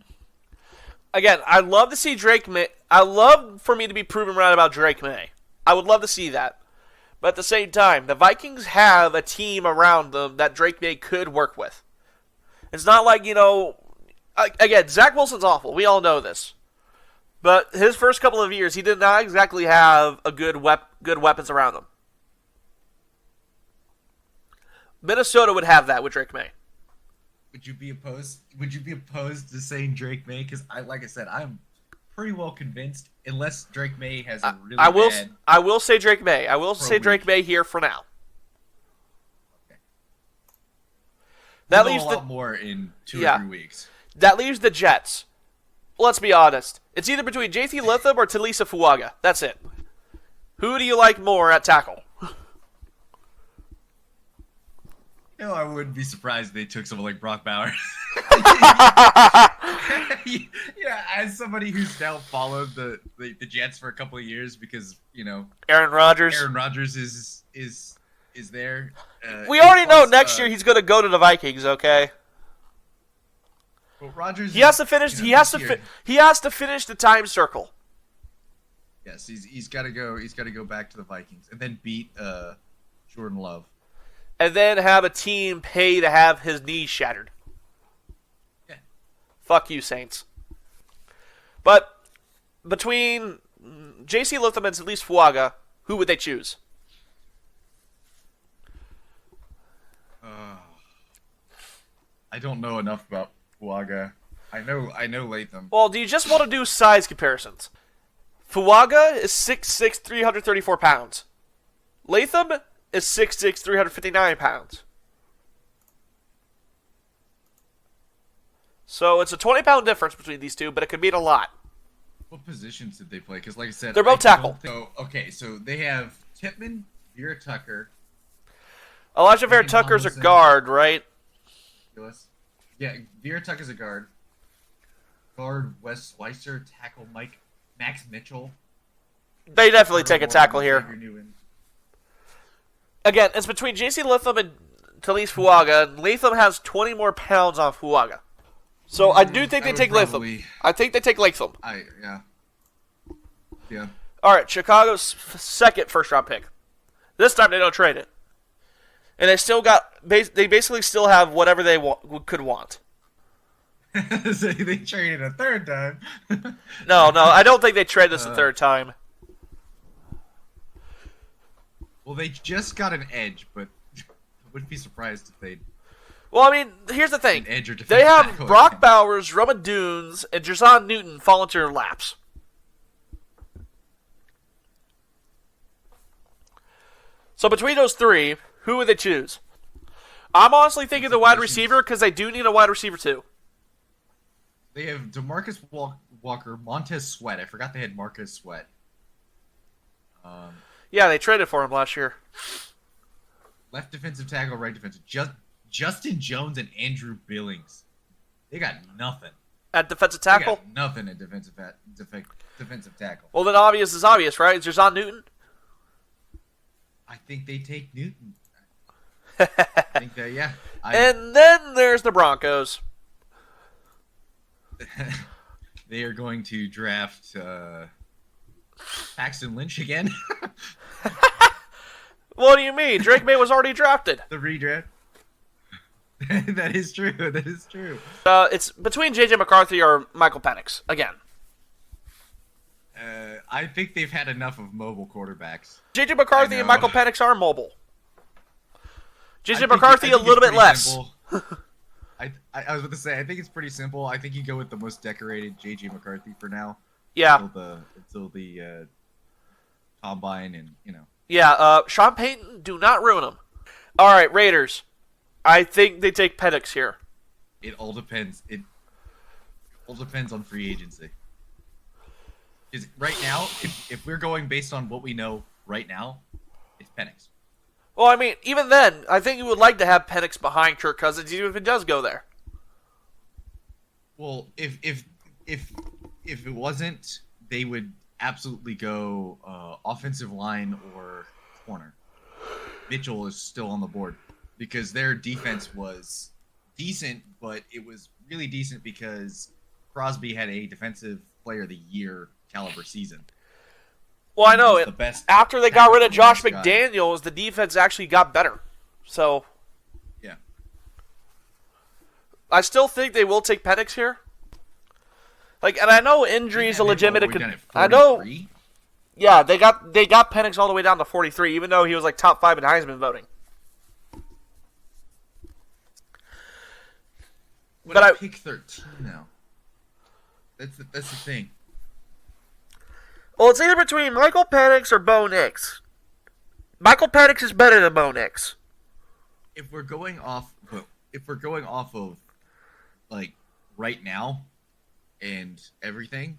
Again, I'd love to see Drake May. I love for me to be proven right about Drake May. I would love to see that. But at the same time, the Vikings have a team around them that Drake May could work with. It's not like, again, Zach Wilson's awful. We all know this. But his first couple of years, he did not exactly have a good weapons around him. Minnesota would have that with Drake May. Would you be opposed? Would you be opposed to saying Drake May? Because like I said, I'm pretty well convinced. Unless Drake May has a really I will say Drake May. I will say Drake May here for now. Okay. That we'll leaves know a lot more in 2 or 3 weeks. That leaves the Jets. Let's be honest. It's either between JT Litham or Talisa Fuaga. That's it. Who do you like more at tackle? I wouldn't be surprised if they took someone like Brock Bowers. As somebody who's now followed the Jets for a couple of years because Aaron Rodgers. Aaron Rodgers is there. We already know next year he's going to go to the Vikings. Okay. Well, Rodgers. He has to finish. He has to finish the time circle. Yes, he's got to go. He's got to go back to the Vikings and then beat Jordan Love. And then have a team pay to have his knees shattered. Yeah. Fuck you, Saints. But between J.C. Litham and Talisa Fuaga, who would they choose? I don't know enough about Fuaga. I know Latham. Well, do you just want to do size comparisons? Fuaga is 6'6", 334 pounds. Latham is 6'6", 359 pounds. So it's a 20-pound difference between these two, but it could mean a lot. What positions did they play? Because like I said... They're both tackle. So they have Tippmann, Vera Tucker... Elijah Vera Tucker's a guard, right? Yeah, Vera Tucker's a guard. Guard Wes Weiser, tackle Max Mitchell. They definitely take a tackle here. Again, it's between J.C. Litham and Talisa Fuaga, and Latham has 20 more pounds on Fuaga. So I do think they take Latham. I think they take Latham. Yeah. All right, Chicago's second first-round pick. This time they don't trade it. And they basically still have whatever they could want. So they traded a third time. No, I don't think they traded this a third time. Well, they just got an edge, but I wouldn't be surprised if they... Well, I mean, here's the thing. Edge or they have Brock Bowers, Roman Dunes, and Jason Newton fall into their laps. So between those three, who would they choose? I'm honestly thinking the wide receiver because they do need a wide receiver too. They have DeMarcus Walker, Montez Sweat. I forgot they had Marcus Sweat. Yeah, they traded for him last year. Left defensive tackle, right defensive. Justin Jones and Andrew Billings. They got nothing. At defensive tackle? They got nothing at defensive tackle. Well, then obvious is obvious, right? Is Jason Newton? I think they take Newton. I think that, yeah. And then there's the Broncos. They are going to draft Paxton Lynch again. What do you mean? Drake May was already drafted. The redraft. That is true. That is true. It's between J.J. McCarthy or Michael Penix again. I think they've had enough of mobile quarterbacks. J.J. McCarthy and Michael Penix are mobile. J.J. McCarthy a little bit less. I was about to say, I think it's pretty simple. I think you go with the most decorated J.J. McCarthy for now. Yeah. Until the combine and Yeah, Sean Payton, do not ruin him. All right, Raiders. I think they take Penix here. It all depends. It all depends on free agency. Because right now, if we're going based on what we know right now, it's Penix. Well, I mean, even then, I think you would like to have Penix behind Kirk Cousins, even if it does go there. Well, if it wasn't, they would absolutely go offensive line or corner. Mitchell is still on the board because their defense was decent, but it was really decent because Crosby had a defensive player of the year caliber season. Well, I know. He's the best After they got rid of Josh guy. McDaniels, the defense actually got better. So, Yeah. I still think they will take Penix here. Like, and I know injury is a legitimate. I know. Yeah, they got Penix all the way down to 43, even though he was like top 5 in Heisman voting. But I pick 13 now. That's the thing. Well, it's either between Michael Penix or Bo Nix. Michael Penix is better than Bo Nix. If we're going off of like right now and everything,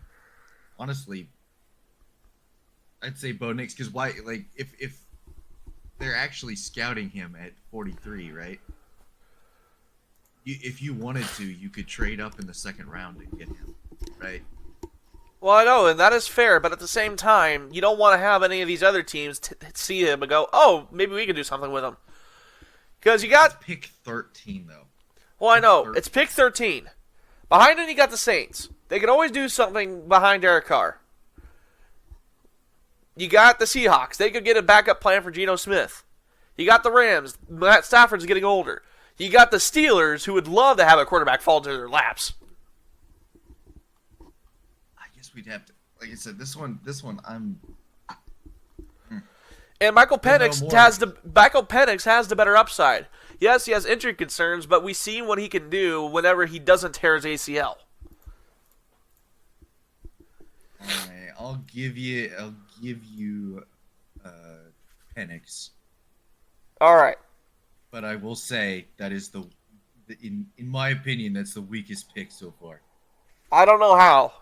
honestly, I'd say Bo Nix because why? Like if they're actually scouting him at 43, right? If you wanted to, you could trade up in the second round and get him, right? Well, I know, and that is fair, but at the same time, you don't want to have any of these other teams see him and go, oh, maybe we can do something with him. Because you got... It's pick 13, though. Well, I know. It's pick 13. Behind it, you got the Saints. They can always do something behind Derek Carr. You got the Seahawks. They could get a backup plan for Geno Smith. You got the Rams. Matt Stafford's getting older. You got the Steelers, who would love to have a quarterback fall to their laps. We'd have to, like I said, this one, And Michael Penix has the better upside. Yes, he has injury concerns, but we see what he can do whenever he doesn't tear his ACL. All right, I'll give you Penix. All right. But I will say that is in my opinion, that's the weakest pick so far. I don't know how.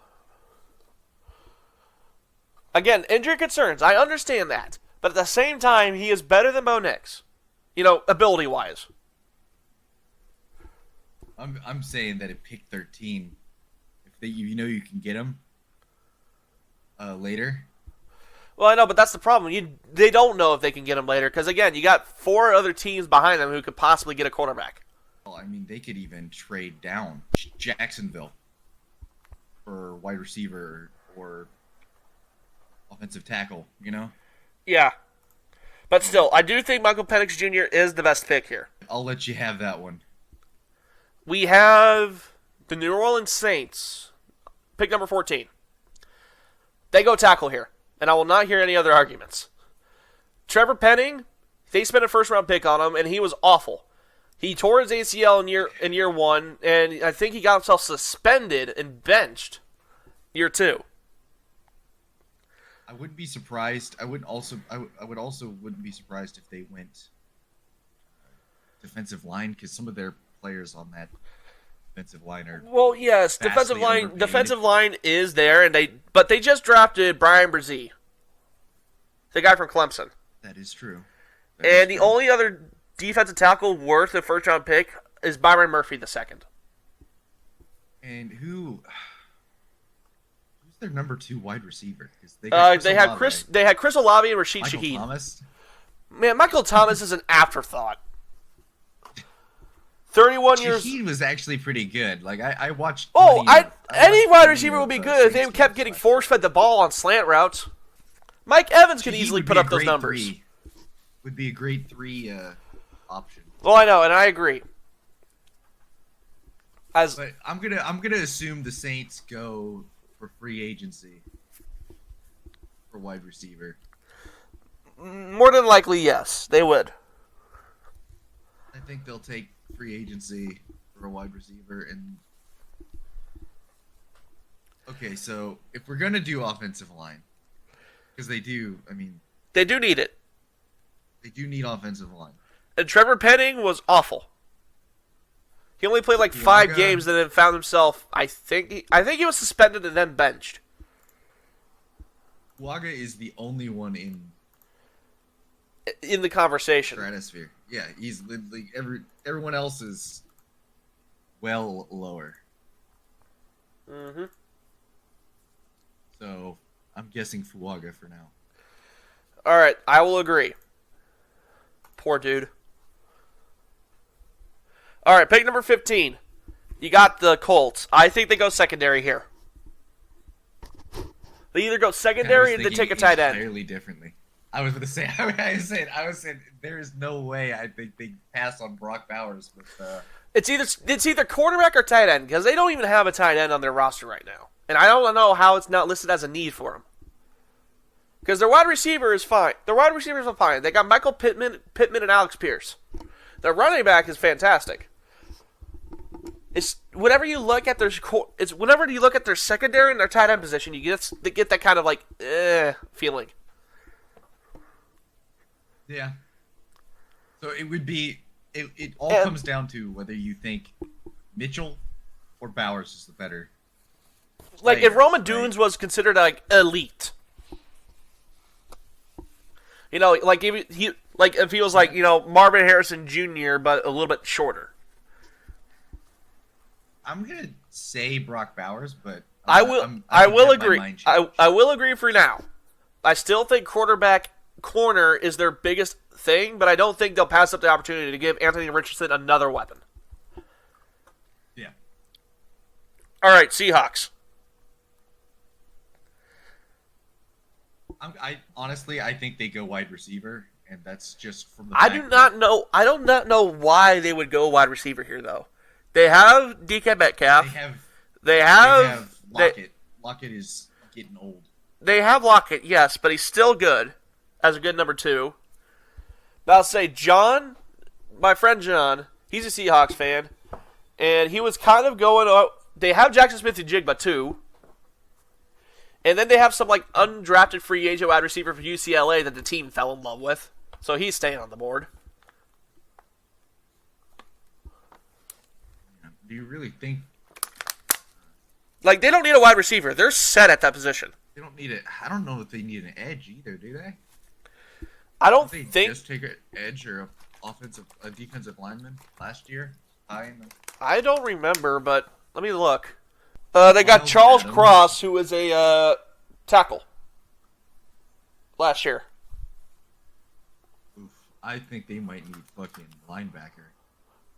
Again, injury concerns. I understand that. But at the same time, he is better than Bo Nix. You know, ability-wise. I'm saying that at pick 13, if you can get him later. Well, I know, but that's the problem. They don't know if they can get him later. Because, again, you got 4 other teams behind them who could possibly get a quarterback. Well, I mean, they could even trade down Jacksonville for wide receiver or offensive tackle, you know? Yeah. But still, I do think Michael Penix Jr. is the best pick here. I'll let you have that one. We have the New Orleans Saints, pick number 14. They go tackle here, and I will not hear any other arguments. Trevor Penning, they spent a first-round pick on him, and he was awful. He tore his ACL in year 1, and I think he got himself suspended and benched year 2. I wouldn't be surprised. I would also wouldn't be surprised if they went defensive line because some of their players on that defensive line are defensive line is there, but they just drafted Brian Brzee, the guy from Clemson. That is true. The only other defensive tackle worth a first-round pick is Byron Murphy the second. And who's their number 2 wide receiver? They had Chris Olave and Rashid Shaheed. Thomas? Man, Michael Thomas is an afterthought. 31 years. Shaheed was actually pretty good. Like I watched. Any wide receiver would be good if they kept getting force-fed the ball on slant routes. Mike Evans could easily put up those numbers. Would be a grade 3 option. Well, I know, and I agree. But I'm gonna assume the Saints go for free agency for wide receiver. More than likely, yes, they would. I think they'll take free agency for a wide receiver. And okay, so if we're gonna do offensive line, because they do need it. They do need offensive line. And Trevor Penning was awful. He only played like 5 games and then found himself. I think he was suspended and then benched. Fuaga is the only one in the conversation. Stratosphere. Yeah, he's like everyone else is well lower. Mm-hmm. So I'm guessing Fuaga for now. All right, I will agree. Poor dude. All right, pick number 15. You got the Colts. I think they go secondary here. They either go secondary and then take a tight end. Entirely differently. I was going to say. I was saying. There is no way I think they pass on Brock Bowers with. It's either quarterback or tight end because they don't even have a tight end on their roster right now, and I don't know how it's not listed as a need for them. Because their wide receiver is fine. Their wide receivers are fine. They got Michael Pittman, and Alex Pierce. Their running back is fantastic. It's whenever you look at their secondary and their tight end position, you get that kind of like feeling. Yeah. So it would be it all comes down to whether you think Mitchell or Bowers is the better. Like if Roman Dunes was considered like elite. You know, like if he was like, Marvin Harrison Jr. but a little bit shorter. I'm gonna say Brock Bowers, but I will agree. I will agree for now. I still think corner is their biggest thing, but I don't think they'll pass up the opportunity to give Anthony Richardson another weapon. Yeah. All right, Seahawks. I honestly think they go wide receiver, and that's just from the. I do not know why they would go wide receiver here, though. They have DK Metcalf. They have Lockett. Lockett is getting old. They have Lockett, yes, but he's still good as a good number 2. But I'll say John, my friend John, he's a Seahawks fan, and he was kind of going. They have Jackson Smith-Njigba too, and then they have some like undrafted free agent wide receiver for UCLA that the team fell in love with, so he's staying on the board. Do you really think? Like, they don't need a wide receiver. They're set at that position. They don't need it. I don't know if they need an edge either, do they? I don't they think. Just take an edge or a defensive lineman last year. I don't remember, but let me look. They got Charles Cross, who was a tackle last year. Oof, I think they might need fucking linebacker.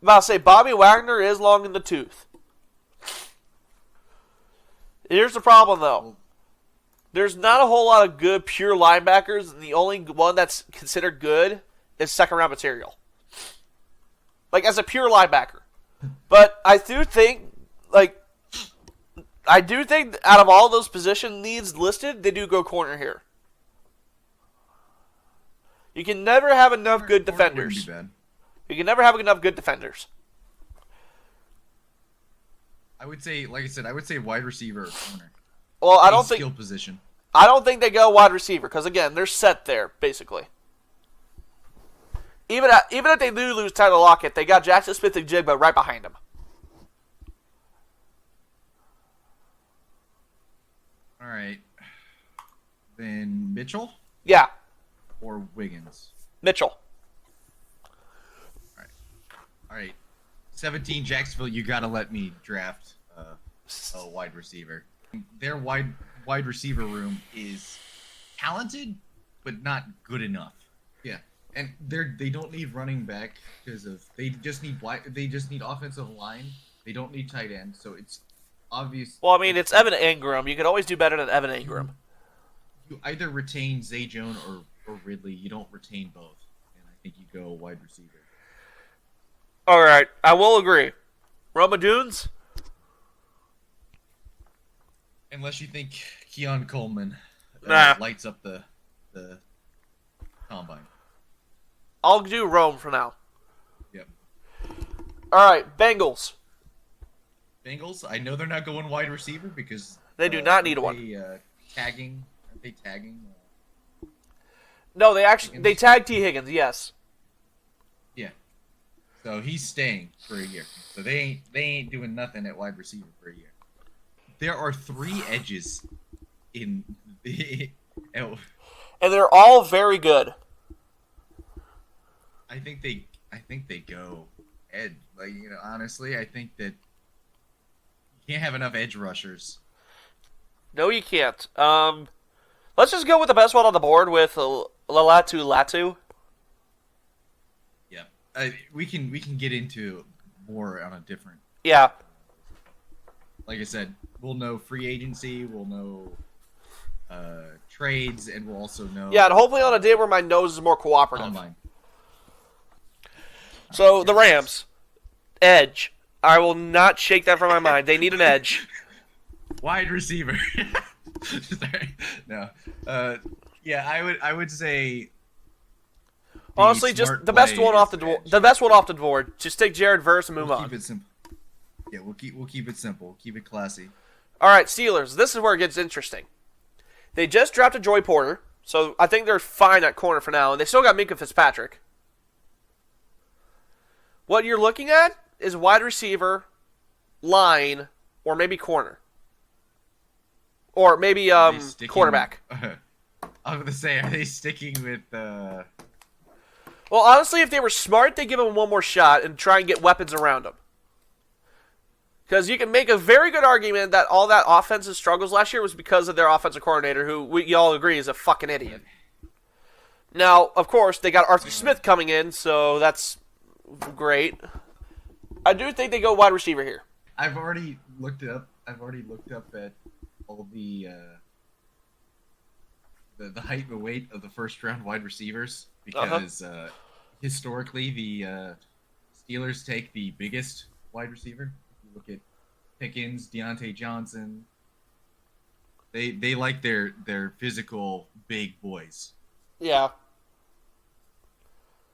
I'll say Bobby Wagner is long in the tooth. Here's the problem, though. There's not a whole lot of good pure linebackers, and the only one that's considered good is second-round material. Like, as a pure linebacker. But I do think out of all those position needs listed, they do go corner here. You can never have enough good defenders. Wouldn't be bad. You can never have enough good defenders. I would say, like I said, wide receiver or corner. Well, I don't think skill position. I don't think they go wide receiver because again, they're set there basically. Even if they do lose Tyler Lockett, they got Jackson Smith-Njigba right behind him. All right. Then Mitchell? Yeah. Or Wiggins? Mitchell. All right. 17, Jacksonville, you got to let me draft a wide receiver. Their wide receiver room is talented, but not good enough. Yeah. And they don't need running back because they just need offensive line. They don't need tight end, so it's obvious. Well, I mean, it's Evan Ingram. You could always do better than Evan Ingram. You either retain Zay Jones or Ridley. You don't retain both, and I think you go wide receiver. All right, I will agree. Roma Dunes? Unless you think Keon Coleman lights up the combine. I'll do Rome for now. Yep. All right, Bengals. Bengals, I know they're not going wide receiver because... They do not need one. Tagging? Are they tagging? No, they tagged T. Higgins. Yes. Yeah. So he's staying for a year. So they ain't doing nothing at wide receiver for a year. There are 3 edges in the. And they're all very good. I think they go edge. Like, honestly, I think that you can't have enough edge rushers. No, you can't. Let's just go with the best one on the board with Latu. Yeah, we can get into more on a different. Yeah. Like I said, we'll know free agency. We'll know trades, and we'll also know. Yeah, and hopefully on a day where my nose is more cooperative. Online. So the Rams, edge. I will not shake that from my mind. They need an edge. Wide receiver. Sorry. No. Yeah, I would say. Honestly, just the best one off the best one off the board. Just take Jared Verse and move on. Keep it simple. Yeah, we'll keep it simple. Keep it classy. All right, Steelers. This is where it gets interesting. They just drafted Joey Porter, so I think they're fine at corner for now, and they still got Minka Fitzpatrick. What you're looking at is wide receiver, line, or maybe corner. Or maybe quarterback. I was going to say, are they sticking with... Well, honestly, if they were smart, they'd give him one more shot and try and get weapons around him. Because you can make a very good argument that all that offensive struggles last year was because of their offensive coordinator, who you all agree is a fucking idiot. Now, of course, they got Arthur Smith coming in, so that's great. I do think they go wide receiver here. I've already looked up at all the height and weight of the first round wide receivers because historically the Steelers take the biggest wide receiver. If you look at Pickens, Deontay Johnson, they like their physical big boys. Yeah.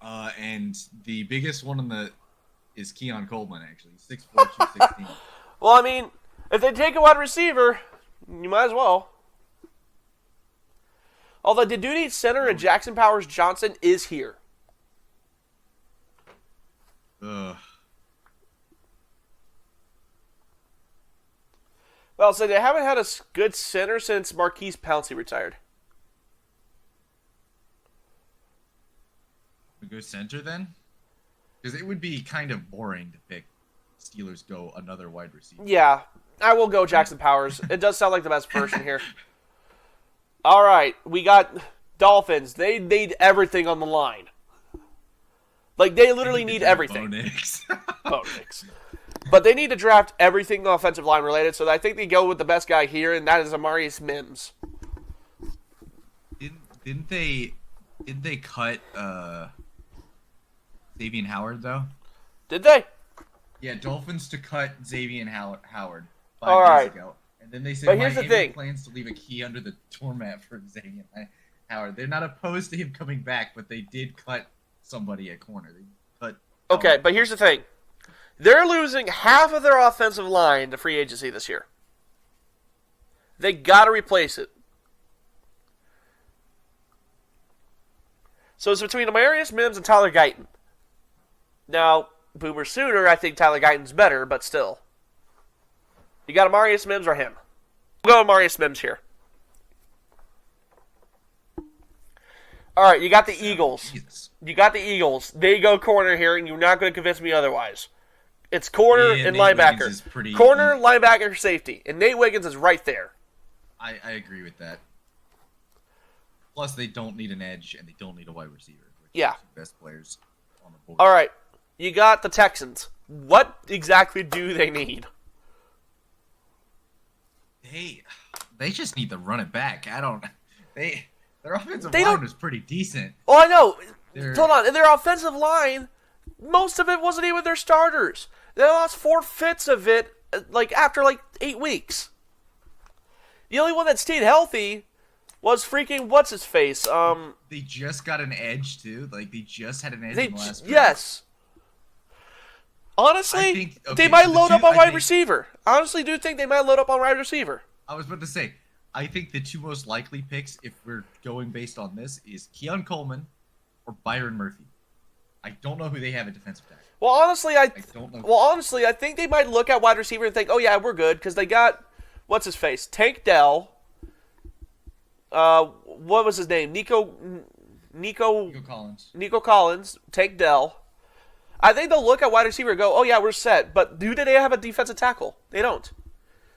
And the biggest one is Keon Coleman, actually. 6'4", 216. Well, I mean, if they take a wide receiver, you might as well. Although they do need center, and Jackson Powers Johnson is here. Ugh. Well, so they haven't had a good center since Marquise Pouncey retired. We go center then? Because it would be kind of boring to pick Steelers go another wide receiver. Yeah, I will go Jackson Powers. It does sound like the best version here. All right, we got Dolphins. They need everything on the line. Like, they literally need everything. Bo Nix. But they need to draft everything offensive line related, so I think they go with the best guy here, and that is Amarius Mims. Didn't they cut Xavier Howard, though? Did they? Yeah, Dolphins to cut Xavier Howard 5 All years right. ago. And then they said Miami plans to leave a key under the doormat for Xavier Howard. They're not opposed to him coming back, but they did cut somebody at corner. They cut Okay, Howard. but here's the thing. They're losing half of their offensive line to free agency this year. They got to replace it. So it's between Amarius Mims and Tyler Guyton. Now, Boomer Sooner, I think Tyler Guyton's better, but still. You got Amarius Mims or him? We'll go Amarius Mims here. All right, you got the Eagles. Jesus. You got the Eagles. They go corner here, and you're not going to convince me otherwise. It's corner and Nate linebacker. Corner, linebacker, safety. And Nate Wiggins is right there. I agree with that. Plus, they don't need an edge, and they don't need a wide receiver. Yeah. The best players on the board. All right, you got the Texans. What exactly do they need? They just need to run it back. Their offensive line was pretty decent. Well, I know. Hold on. In their offensive line, most of it wasn't even their starters. They lost 4/5 of it after 8 weeks. The only one that stayed healthy was freaking what's-his-face. They just got an edge, too. They just had an edge in the last round. Yes. Honestly, they might load up on wide receiver. Honestly, do think they might load up on wide receiver. I was about to say, I think the two most likely picks, if we're going based on this, is Keon Coleman or Byron Murphy. I don't know who they have at defensive tackle. Well, honestly, I don't know. Well, honestly, I think they might look at wide receiver and think, "Oh yeah, we're good," because they got what's his face, Tank Dell. What was his name? Nico Collins. Nico Collins. Tank Dell. I think they'll look at wide receiver and go, "Oh yeah, we're set." But do they have a defensive tackle? They don't.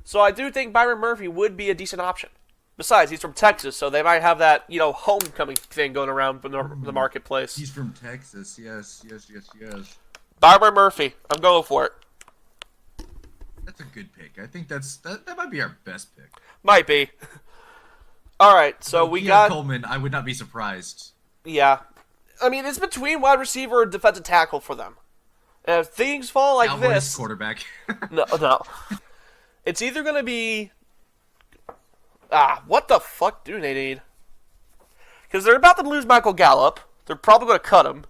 So I do think Byron Murphy would be a decent option. Besides, he's from Texas, so they might have that, homecoming thing going around in the marketplace. He's from Texas. Yes. Byron Murphy. I'm going for it. That's a good pick. I think that might be our best pick. Might be. All right, so we got Coleman. I would not be surprised. Yeah. I mean, it's between wide receiver and defensive tackle for them. And if things fall like Cowboys this... quarterback. No. It's either going to be... what the fuck do they need? Because they're about to lose Michael Gallup. They're probably going to cut him.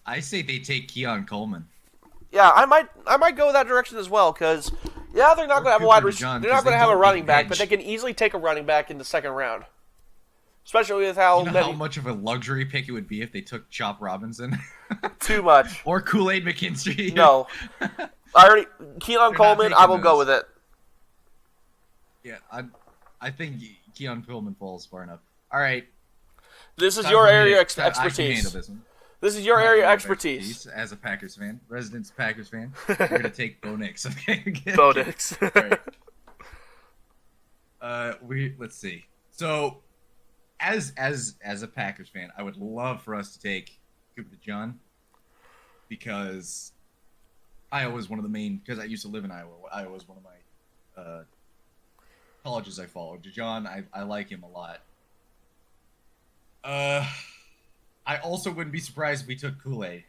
I say they take Keon Coleman. Yeah, I might go that direction as well, because... Yeah, they're not going to have a wide receiver. They're not going to have a running back, but they can easily take a running back in the second round. Especially with how how much of a luxury pick it would be if they took Chop Robinson? Too much. Or Kool-Aid McKinstry. No. Keon Coleman, I will go with it. Yeah, I think Keon Coleman falls far enough. All right. This is your area expertise. I can handle this one. This is your area expertise. As a Packers fan, resident Packers fan, we're gonna take Bo Nix. Okay. Bo Nix. Let's see. So, as a Packers fan, I would love for us to take Cooper DeJean because Iowa is one of the main. Because I used to live in Iowa. Iowa was one of my colleges I followed. DeJean, I like him a lot. I also wouldn't be surprised if we took Kool-Aid.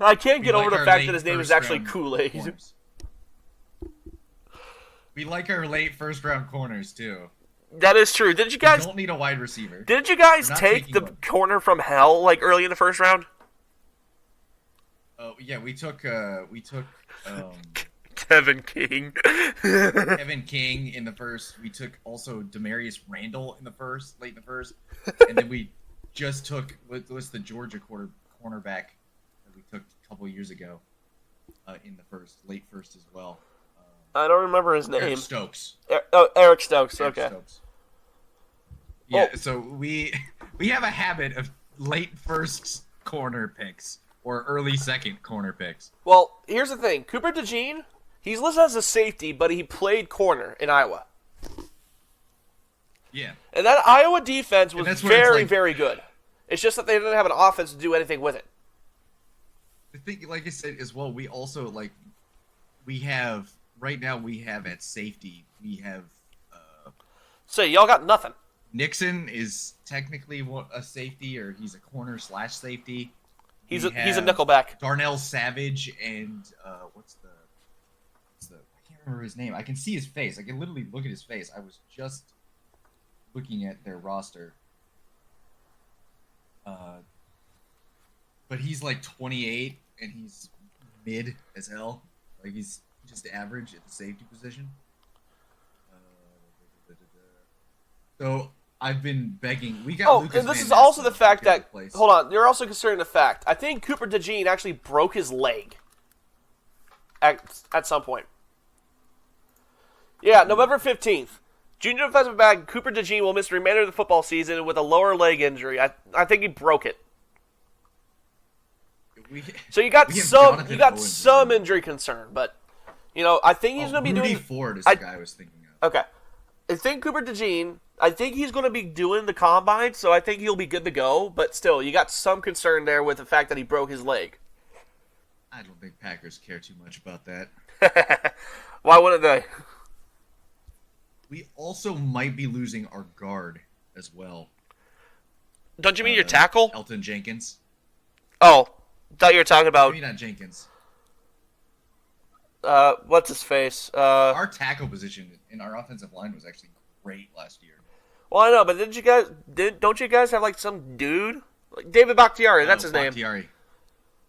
I can't get over the fact that his name is actually Kool-Aid. We like our late first-round corners, too. That is true. Didn't you guys... We don't need a wide receiver. Didn't you guys take the corner from hell, early in the first round? Oh, yeah, we took Kevin King. Kevin King in the first. We took also Demarius Randall late in the first. And then we just took, what was the Georgia cornerback that we took a couple years ago in the late first as well. I don't remember his name. Eric Stokes. Eric Stokes, okay. Stokes. Yeah, so we have a habit of late first corner picks or early second corner picks. Well, here's the thing. Cooper DeJean, he's listed as a safety, but he played corner in Iowa. Yeah. And that Iowa defense was very, like, very good. It's just that they didn't have an offense to do anything with it. I think, like I said as well, we also, we have, right now we have at safety, we have... So y'all got nothing. Nixon is technically a safety, or he's a corner/safety. He's a nickelback. Darnell Savage and what's the I can't remember his name. I can see his face. I can literally look at his face. I was just looking at their roster. But he's 28 and he's mid as hell. He's just average at the safety position. So I've been begging. We got Lucas and this Van is Ness also the to fact take that place. hold on, you're also considering the fact. I think Cooper DeJean actually broke his leg at some point. Yeah, November 15th. Junior defensive back Cooper DeJean will miss the remainder of the football season with a lower leg injury. I think he broke it. So you got some injury concern, but I think he's going to be Rudy doing. Ford is the guy I was thinking of. Okay, I think Cooper DeJean. I think he's going to be doing the combine, so I think he'll be good to go. But still, you got some concern there with the fact that he broke his leg. I don't think Packers care too much about that. Why wouldn't they? We also might be losing our guard as well. Don't you mean your tackle? Elton Jenkins. Oh, thought you were talking about. Maybe not Jenkins. What's his face? Our tackle position in our offensive line was actually great last year. Well, I know, but don't you guys have some dude? David Bakhtiari, that's his name. Bakhtiari.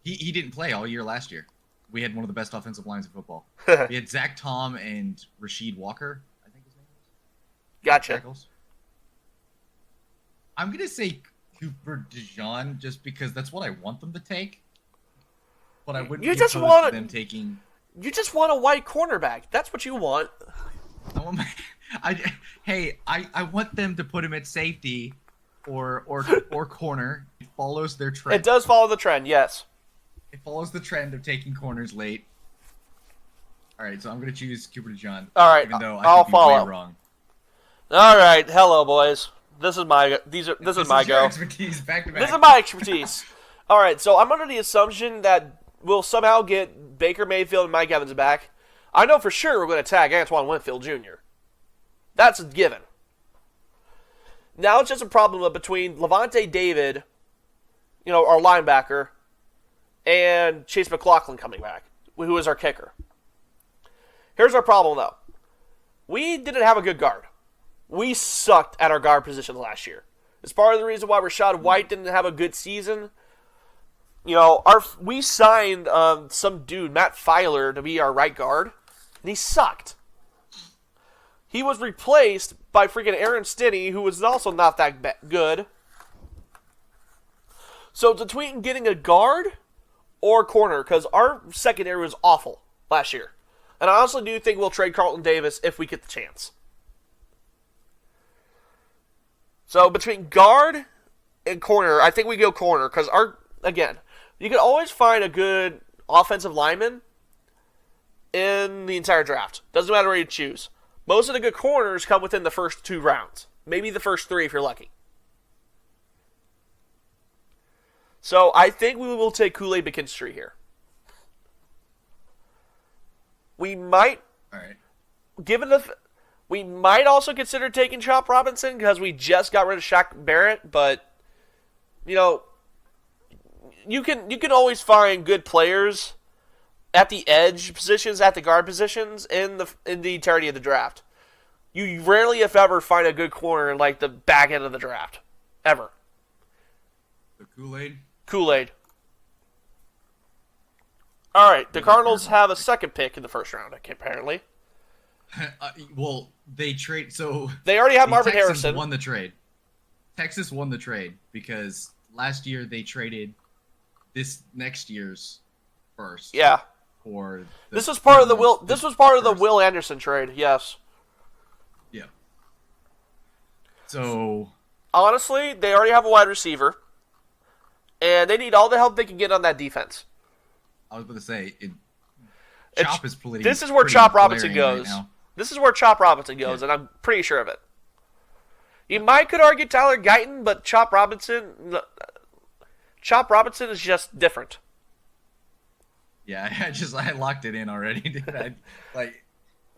He didn't play all year last year. we had one of the best offensive lines in football. We had Zach Tom and Rasheed Walker, I think his name is. Gotcha. Tackles. I'm gonna say Cooper DeJean just because that's what I want them to take. But I wouldn't You be just opposed want to them taking. You just want a white cornerback. That's what you want. I want them to put him at safety or corner. It follows their trend. It does follow the trend, yes. It follows the trend of taking corners late. All right, so I'm gonna choose Cooper DeJean. All right, even though I'll could be follow. way wrong. All right, hello boys. This is my This is my your go. expertise, back to back. This is my expertise. All right, so I'm under the assumption that we'll somehow get Baker Mayfield and Mike Evans back. I know for sure we're going to tag Antoine Winfield Jr. That's a given. Now it's just a problem between Levante David, our linebacker, and Chase McLaughlin coming back, who is our kicker. Here's our problem, though. We didn't have a good guard. We sucked at our guard position last year. It's part of the reason why Rachaad White didn't have a good season. We signed some dude, Matt Filer, to be our right guard, and he sucked. He was replaced by freaking Aaron Stinney, who was also not that good. So it's between getting a guard or corner, because our secondary was awful last year. And I also do think we'll trade Carlton Davis if we get the chance. So between guard and corner, I think we go corner, because you can always find a good offensive lineman in the entire draft. Doesn't matter where you choose. Most of the good corners come within the first 2 rounds. Maybe the first 3 if you're lucky. So I think we will take Kool-Aid McKinstry here. We might, All right. we might also consider taking Chop Robinson because we just got rid of Shaq Barrett, but you can always find good players at the edge positions, at the guard positions in the entirety of the draft. You rarely, if ever, find a good corner in the back end of the draft, ever. The Kool-Aid. Kool-Aid. All right, the Cardinals have a second pick in the first round, apparently. Well, they trade. So they already have Marvin Texans Harrison. Won the trade. Texas won the trade because last year they traded this next year's first. Yeah. This was part of the Will. This was part of the Will Anderson trade. Yes. Yeah. So honestly, they already have a wide receiver, and they need all the help they can get on that defense. I was going to say, Chop is pretty. This is where Chop Robinson goes. Right now. This is where Chop Robinson goes, and I'm pretty sure of it. You could argue Tyler Guyton, but Chop Robinson is just different. Yeah, I locked it in already. Dude.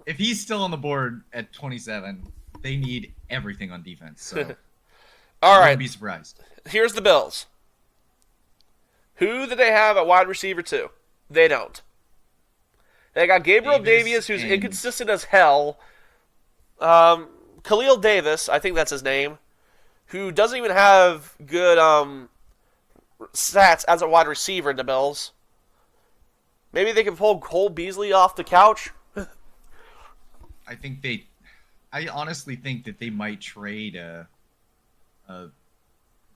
If he's still on the board at 27, they need everything on defense. So, all right, wouldn't be surprised. Here's the Bills. Who do they have at wide receiver 2? They don't. They got Gabriel Davis, who's inconsistent as hell. Khalil Davis, I think that's his name, who doesn't even have good stats as a wide receiver in the Bills. Maybe they can pull Cole Beasley off the couch. I honestly think that they might trade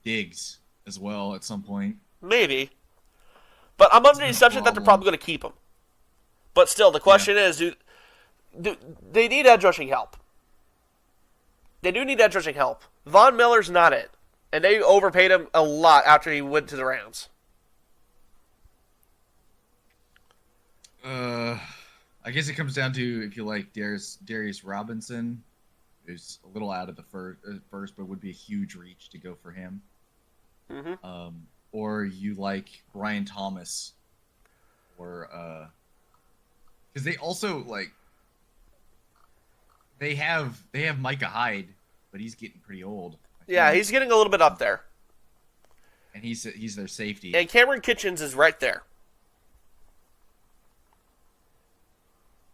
Diggs as well at some point. Maybe. But I'm under the assumption that they're probably going to keep him. But still, the question is, do they need edge rushing help? They do need edge rushing help. Von Miller's not it. And they overpaid him a lot after he went to the Rams. I guess it comes down to if you like Darius Robinson, who's a little out of the first, but would be a huge reach to go for him. Mm-hmm. Or you like Brian Thomas, or because they also they have Micah Hyde, but he's getting pretty old. Yeah, he's getting a little bit up there, and he's their safety. And Cameron Kitchens is right there.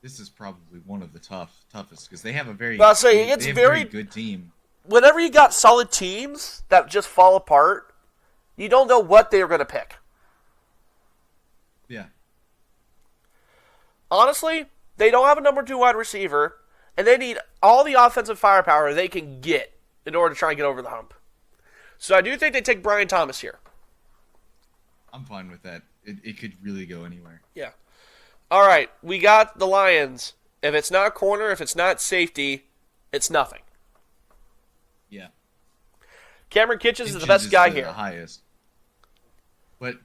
This is probably one of the toughest because they have a very good team. Whenever you got solid teams that just fall apart, you don't know what they're going to pick. Yeah. honestly, they don't have a number 2 wide receiver, and they need all the offensive firepower they can get in order to try and get over the hump. So I do think they take Brian Thomas here. I'm fine with that. It could really go anywhere. Yeah. All right, we got the Lions. If it's not corner, if it's not safety, it's nothing. Yeah. Cameron Kitchens is the best guy here. The highest. But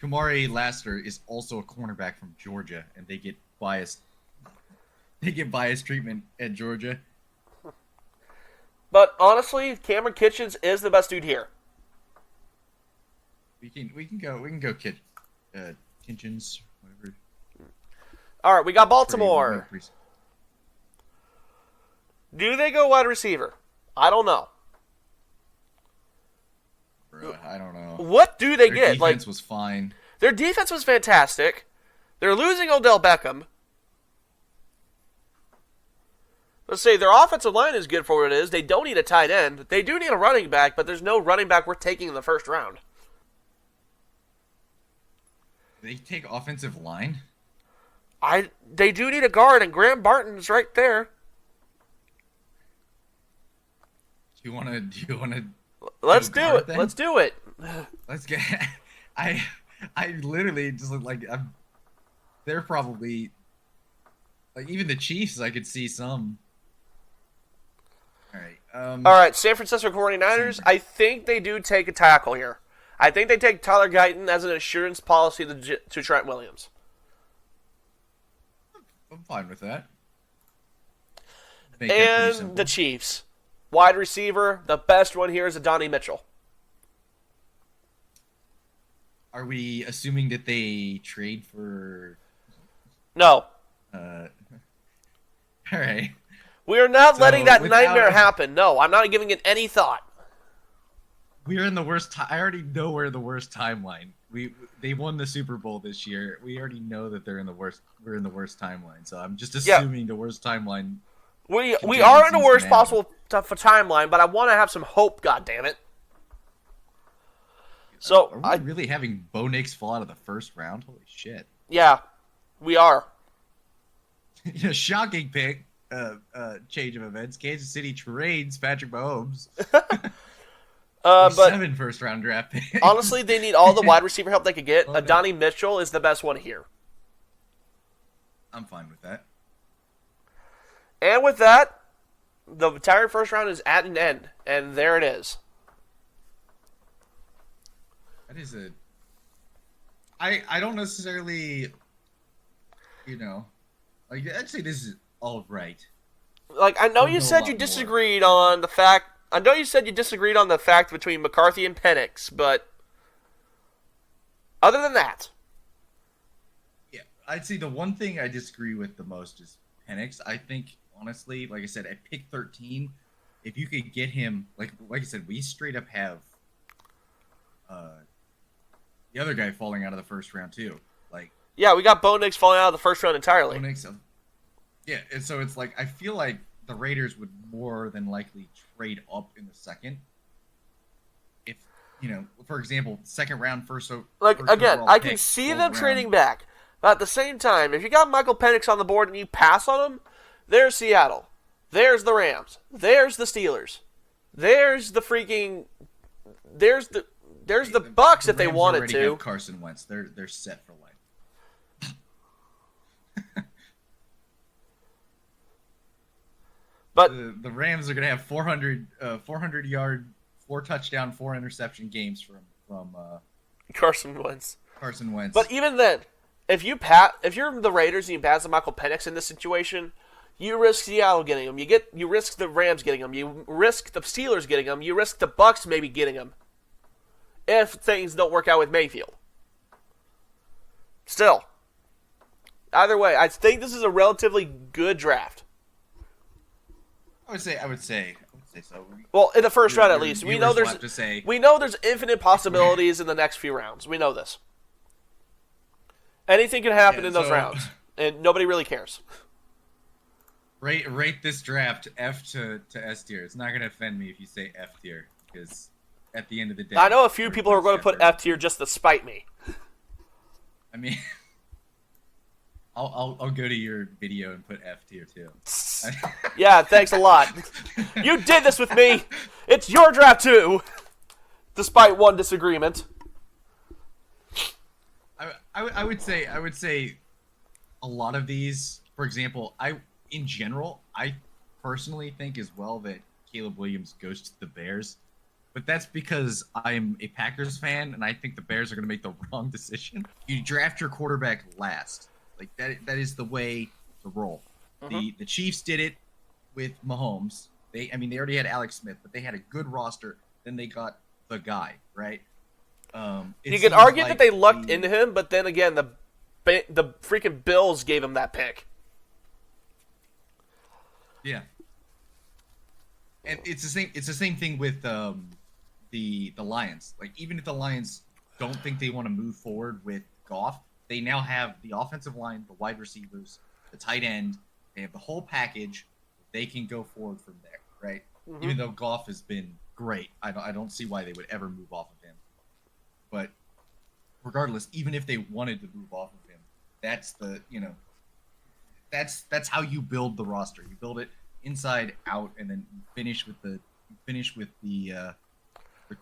Kamari Lassiter is also a cornerback from Georgia, and they get biased. They get biased treatment at Georgia. But honestly, Cameron Kitchens is the best dude here. We can go Kitchens, whatever. All right, we got Baltimore. Do they go wide receiver? I don't know. Bro, I don't know. What do they get? Their defense was fine. Their defense was fantastic. They're losing Odell Beckham. Let's say their offensive line is good for what it is. They don't need a tight end. They do need a running back, but there's no running back we're taking in the first round. They take offensive line? They do need a guard, and Graham Barton's right there. Do you wanna Let's do it. Then? Let's do it. Let's get I literally just look like they're probably like even the Chiefs I could see some. All right, San Francisco 49ers, I think they do take a tackle here. I think they take Tyler Guyton as an assurance policy to Trent Williams. I'm fine with that. And the Chiefs. Wide receiver, the best one here is Adonai Mitchell. Are we assuming that they trade for... No. All right. We are not letting that nightmare happen. No, I'm not giving it any thought. We're in the worst. I already know we're in the worst timeline. They won the Super Bowl this year. We already know that they're in the worst. We're in the worst timeline. So I'm just assuming the worst timeline. We are in the worst possible timeline, but I want to have some hope. God damn it! So are we really having Bo Nix fall out of the first round? Holy shit! Yeah, we are. Shocking pick. Change of events. Kansas City trades Patrick Mahomes. But 7 first-round draft picks. Honestly, they need all the wide receiver help they could get. Adonai Mitchell is the best one here. I'm fine with that. And with that, the entire first round is at an end, and there it is. That is I don't necessarily, like I'd say this is all right. Like I know you said you disagreed on the fact. I know you said you disagreed on the fact between McCarthy and Penix, but other than that, yeah, I'd say the one thing I disagree with the most is Penix. I think honestly, like I said, at pick 13, if you could get him, like I said, we straight up have the other guy falling out of the first round too. Like yeah, we got Bo Nix falling out of the first round entirely. Yeah, and so it's like I feel like the Raiders would more than likely trade up in the second. If, for example, second round, first again, I can see them trading back. But at the same time, if you got Michael Penix on the board and you pass on him, there's Seattle. There's the Rams. There's the Steelers. There's the freaking... There's the Bucks if they wanted to. Have Carson Wentz. They're set for life. But the Rams are going to have 400 yard, 4 touchdown, 4 interception games from Carson Wentz. But even then, if you're the Raiders and you pass on Michael Penix in this situation, you risk Seattle getting him. You risk the Rams getting him. You risk the Steelers getting him. You risk the Bucks maybe getting him. If things don't work out with Mayfield. Still, either way, I think this is a relatively good draft. I would say so. Well, in the first round at least, we know there's infinite possibilities in the next few rounds. We know this. Anything can happen in those rounds, and nobody really cares. Rate this draft F to S tier. It's not going to offend me if you say F tier, because at the end of the day, I know a few people who are going to put F tier just to spite me. I mean, I'll go to your video and put F tier too. Yeah, thanks a lot. You did this with me. It's your draft too, despite one disagreement. I would say a lot of these, for example, in general, I personally think as well that Caleb Williams goes to the Bears, but that's because I'm a Packers fan and I think the Bears are going to make the wrong decision. You draft your quarterback last. Like that is the way to roll. Mm-hmm. The Chiefs did it with Mahomes. They already had Alex Smith, but they had a good roster. Then they got the guy, right? You could argue that they lucked into him, but then again, the freaking Bills gave him that pick. Yeah, and it's the same. It's the same thing with the Lions. Like, even if the Lions don't think they want to move forward with Goff, they now have the offensive line, the wide receivers, the tight end. They have the whole package. They can go forward from there, right? Mm-hmm. Even though Goff has been great, I don't see why they would ever move off of him. But regardless, even if they wanted to move off of him, that's how you build the roster. You build it inside out, and then you finish with the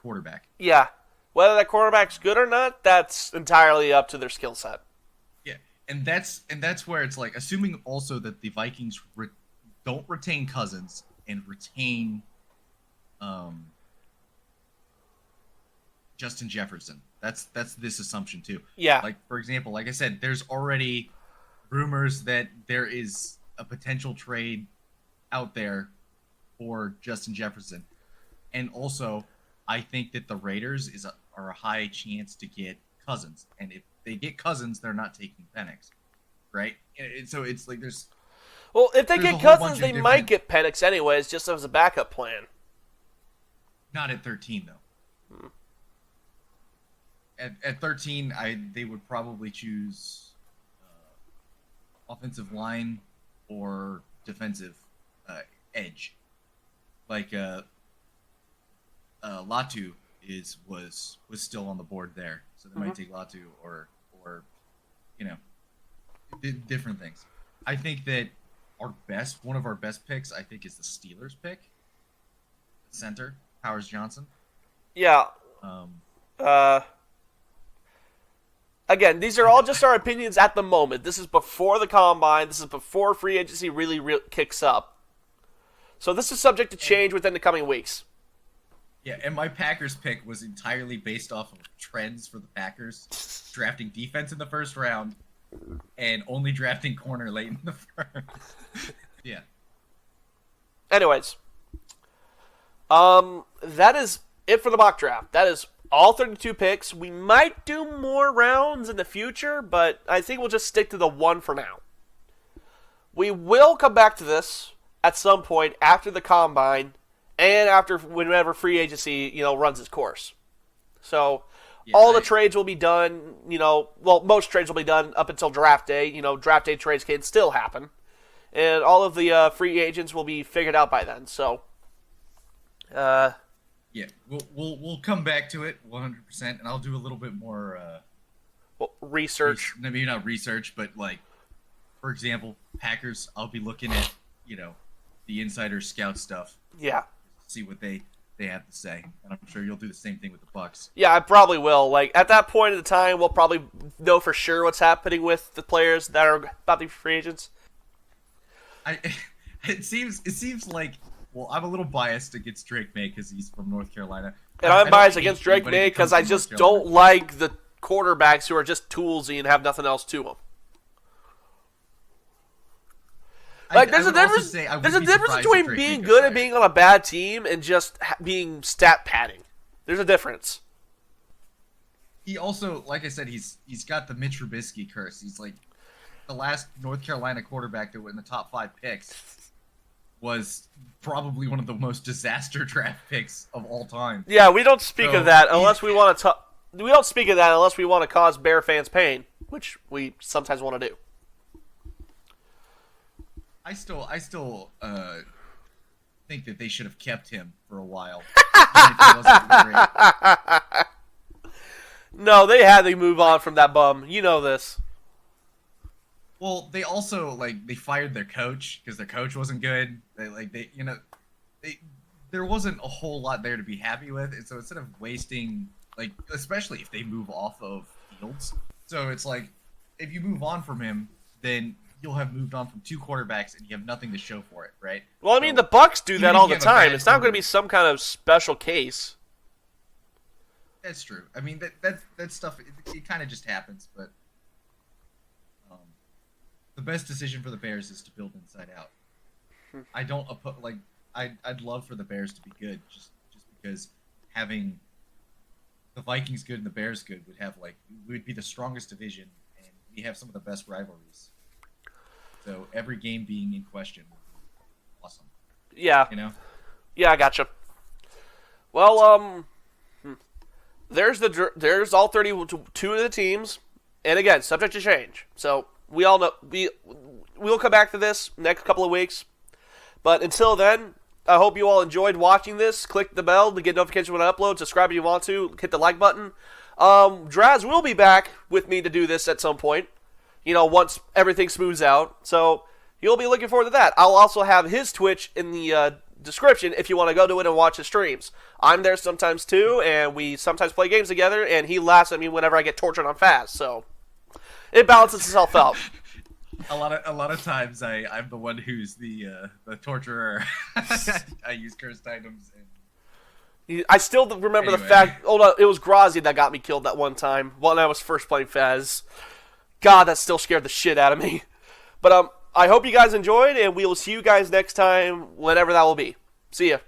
quarterback. Yeah, whether that quarterback's good or not, that's entirely up to their skill set. Yeah, and that's where it's like, assuming also that the Vikings don't retain Cousins and retain Justin Jefferson. That's this assumption too. Yeah. Like, for example, like I said, there's already rumors that there is a potential trade out there for Justin Jefferson. And also, I think that the Raiders are a high chance to get Cousins. And if they get Cousins, they're not taking Penix. Right? And so it's like there's... Well, if they get Cousins, they might get Penix anyways, just as a backup plan. Not at 13, though. Hmm. At 13, they would probably choose offensive line or defensive edge. Like Latu was still on the board there, so they might take Latu or different things. I think that one of our best picks, I think, is the Steelers pick, center Powers Johnson. Yeah. Again, these are all just our opinions at the moment. This is before the combine. This is before free agency really kicks up. So this is subject to change within the coming weeks. Yeah, and my Packers pick was entirely based off of trends for the Packers, drafting defense in the first round and only drafting corner late in the first. Yeah. Anyways, that is it for the mock draft. That is all 32 picks. We might do more rounds in the future, but I think we'll just stick to the one for now. We will come back to this at some point after the combine and after whenever free agency, runs its course. So all the trades will be done, most trades will be done up until draft day. Draft day trades can still happen. And all of the free agents will be figured out by then. So yeah, we'll come back to it 100%, and I'll do a little bit more research. Maybe not research, but like, for example, Packers. I'll be looking at the insider scout stuff. Yeah, see what they have to say, and I'm sure you'll do the same thing with the Bucks. Yeah, I probably will. Like, at that point in the time, we'll probably know for sure what's happening with the players that are about to be free agents. It seems like. Well, I'm a little biased against Drake May because he's from North Carolina. And I'm biased against Drake May because I just don't like the quarterbacks who are just toolsy and have nothing else to them. Like, there's a difference between being good and being on a bad team and just being stat padding. There's a difference. He also, like I said, he's got the Mitch Trubisky curse. He's like the last North Carolina quarterback that went in the top 5 picks. Was probably one of the most disaster draft picks of all time. Yeah, we don't speak of that unless we want to. We don't speak of that unless we want to cause Bear fans pain, which we sometimes want to do. I still think that they should have kept him for a while. No, they had to move on from that bum. You know this. Well, they also they fired their coach because their coach wasn't good. They there wasn't a whole lot there to be happy with. And so instead of wasting especially if they move off of Fields, so it's like if you move on from him, then you'll have moved on from 2 quarterbacks and you have nothing to show for it, right? Well, I mean, the Bucks do that all the time. It's not going to be some kind of special case. That's true. I mean, that stuff, it kind of just happens, but the best decision for the Bears is to build inside out. I don't I'd love for the Bears to be good just because having the Vikings good and the Bears good would be the strongest division, and we have some of the best rivalries. So every game being in question would be awesome. Yeah. You know? Yeah, I gotcha. Well, there's all 32 of the teams, and again, subject to change. So we all know we'll come back to this next couple of weeks. But until then, I hope you all enjoyed watching this. Click the bell to get notifications when I upload. Subscribe if you want to. Hit the like button. Draz will be back with me to do this at some point. Once everything smooths out. So you'll be looking forward to that. I'll also have his Twitch in the description if you want to go to it and watch his streams. I'm there sometimes too, and we sometimes play games together, and he laughs at me whenever I get tortured on fast. So it balances itself out. A lot of times I'm the one who's the torturer. I use cursed items. I still remember the fact. Oh no, it was Grazi that got me killed that one time when I was first playing Fez. God, that still scared the shit out of me. But I hope you guys enjoyed, and we will see you guys next time, whenever that will be. See ya.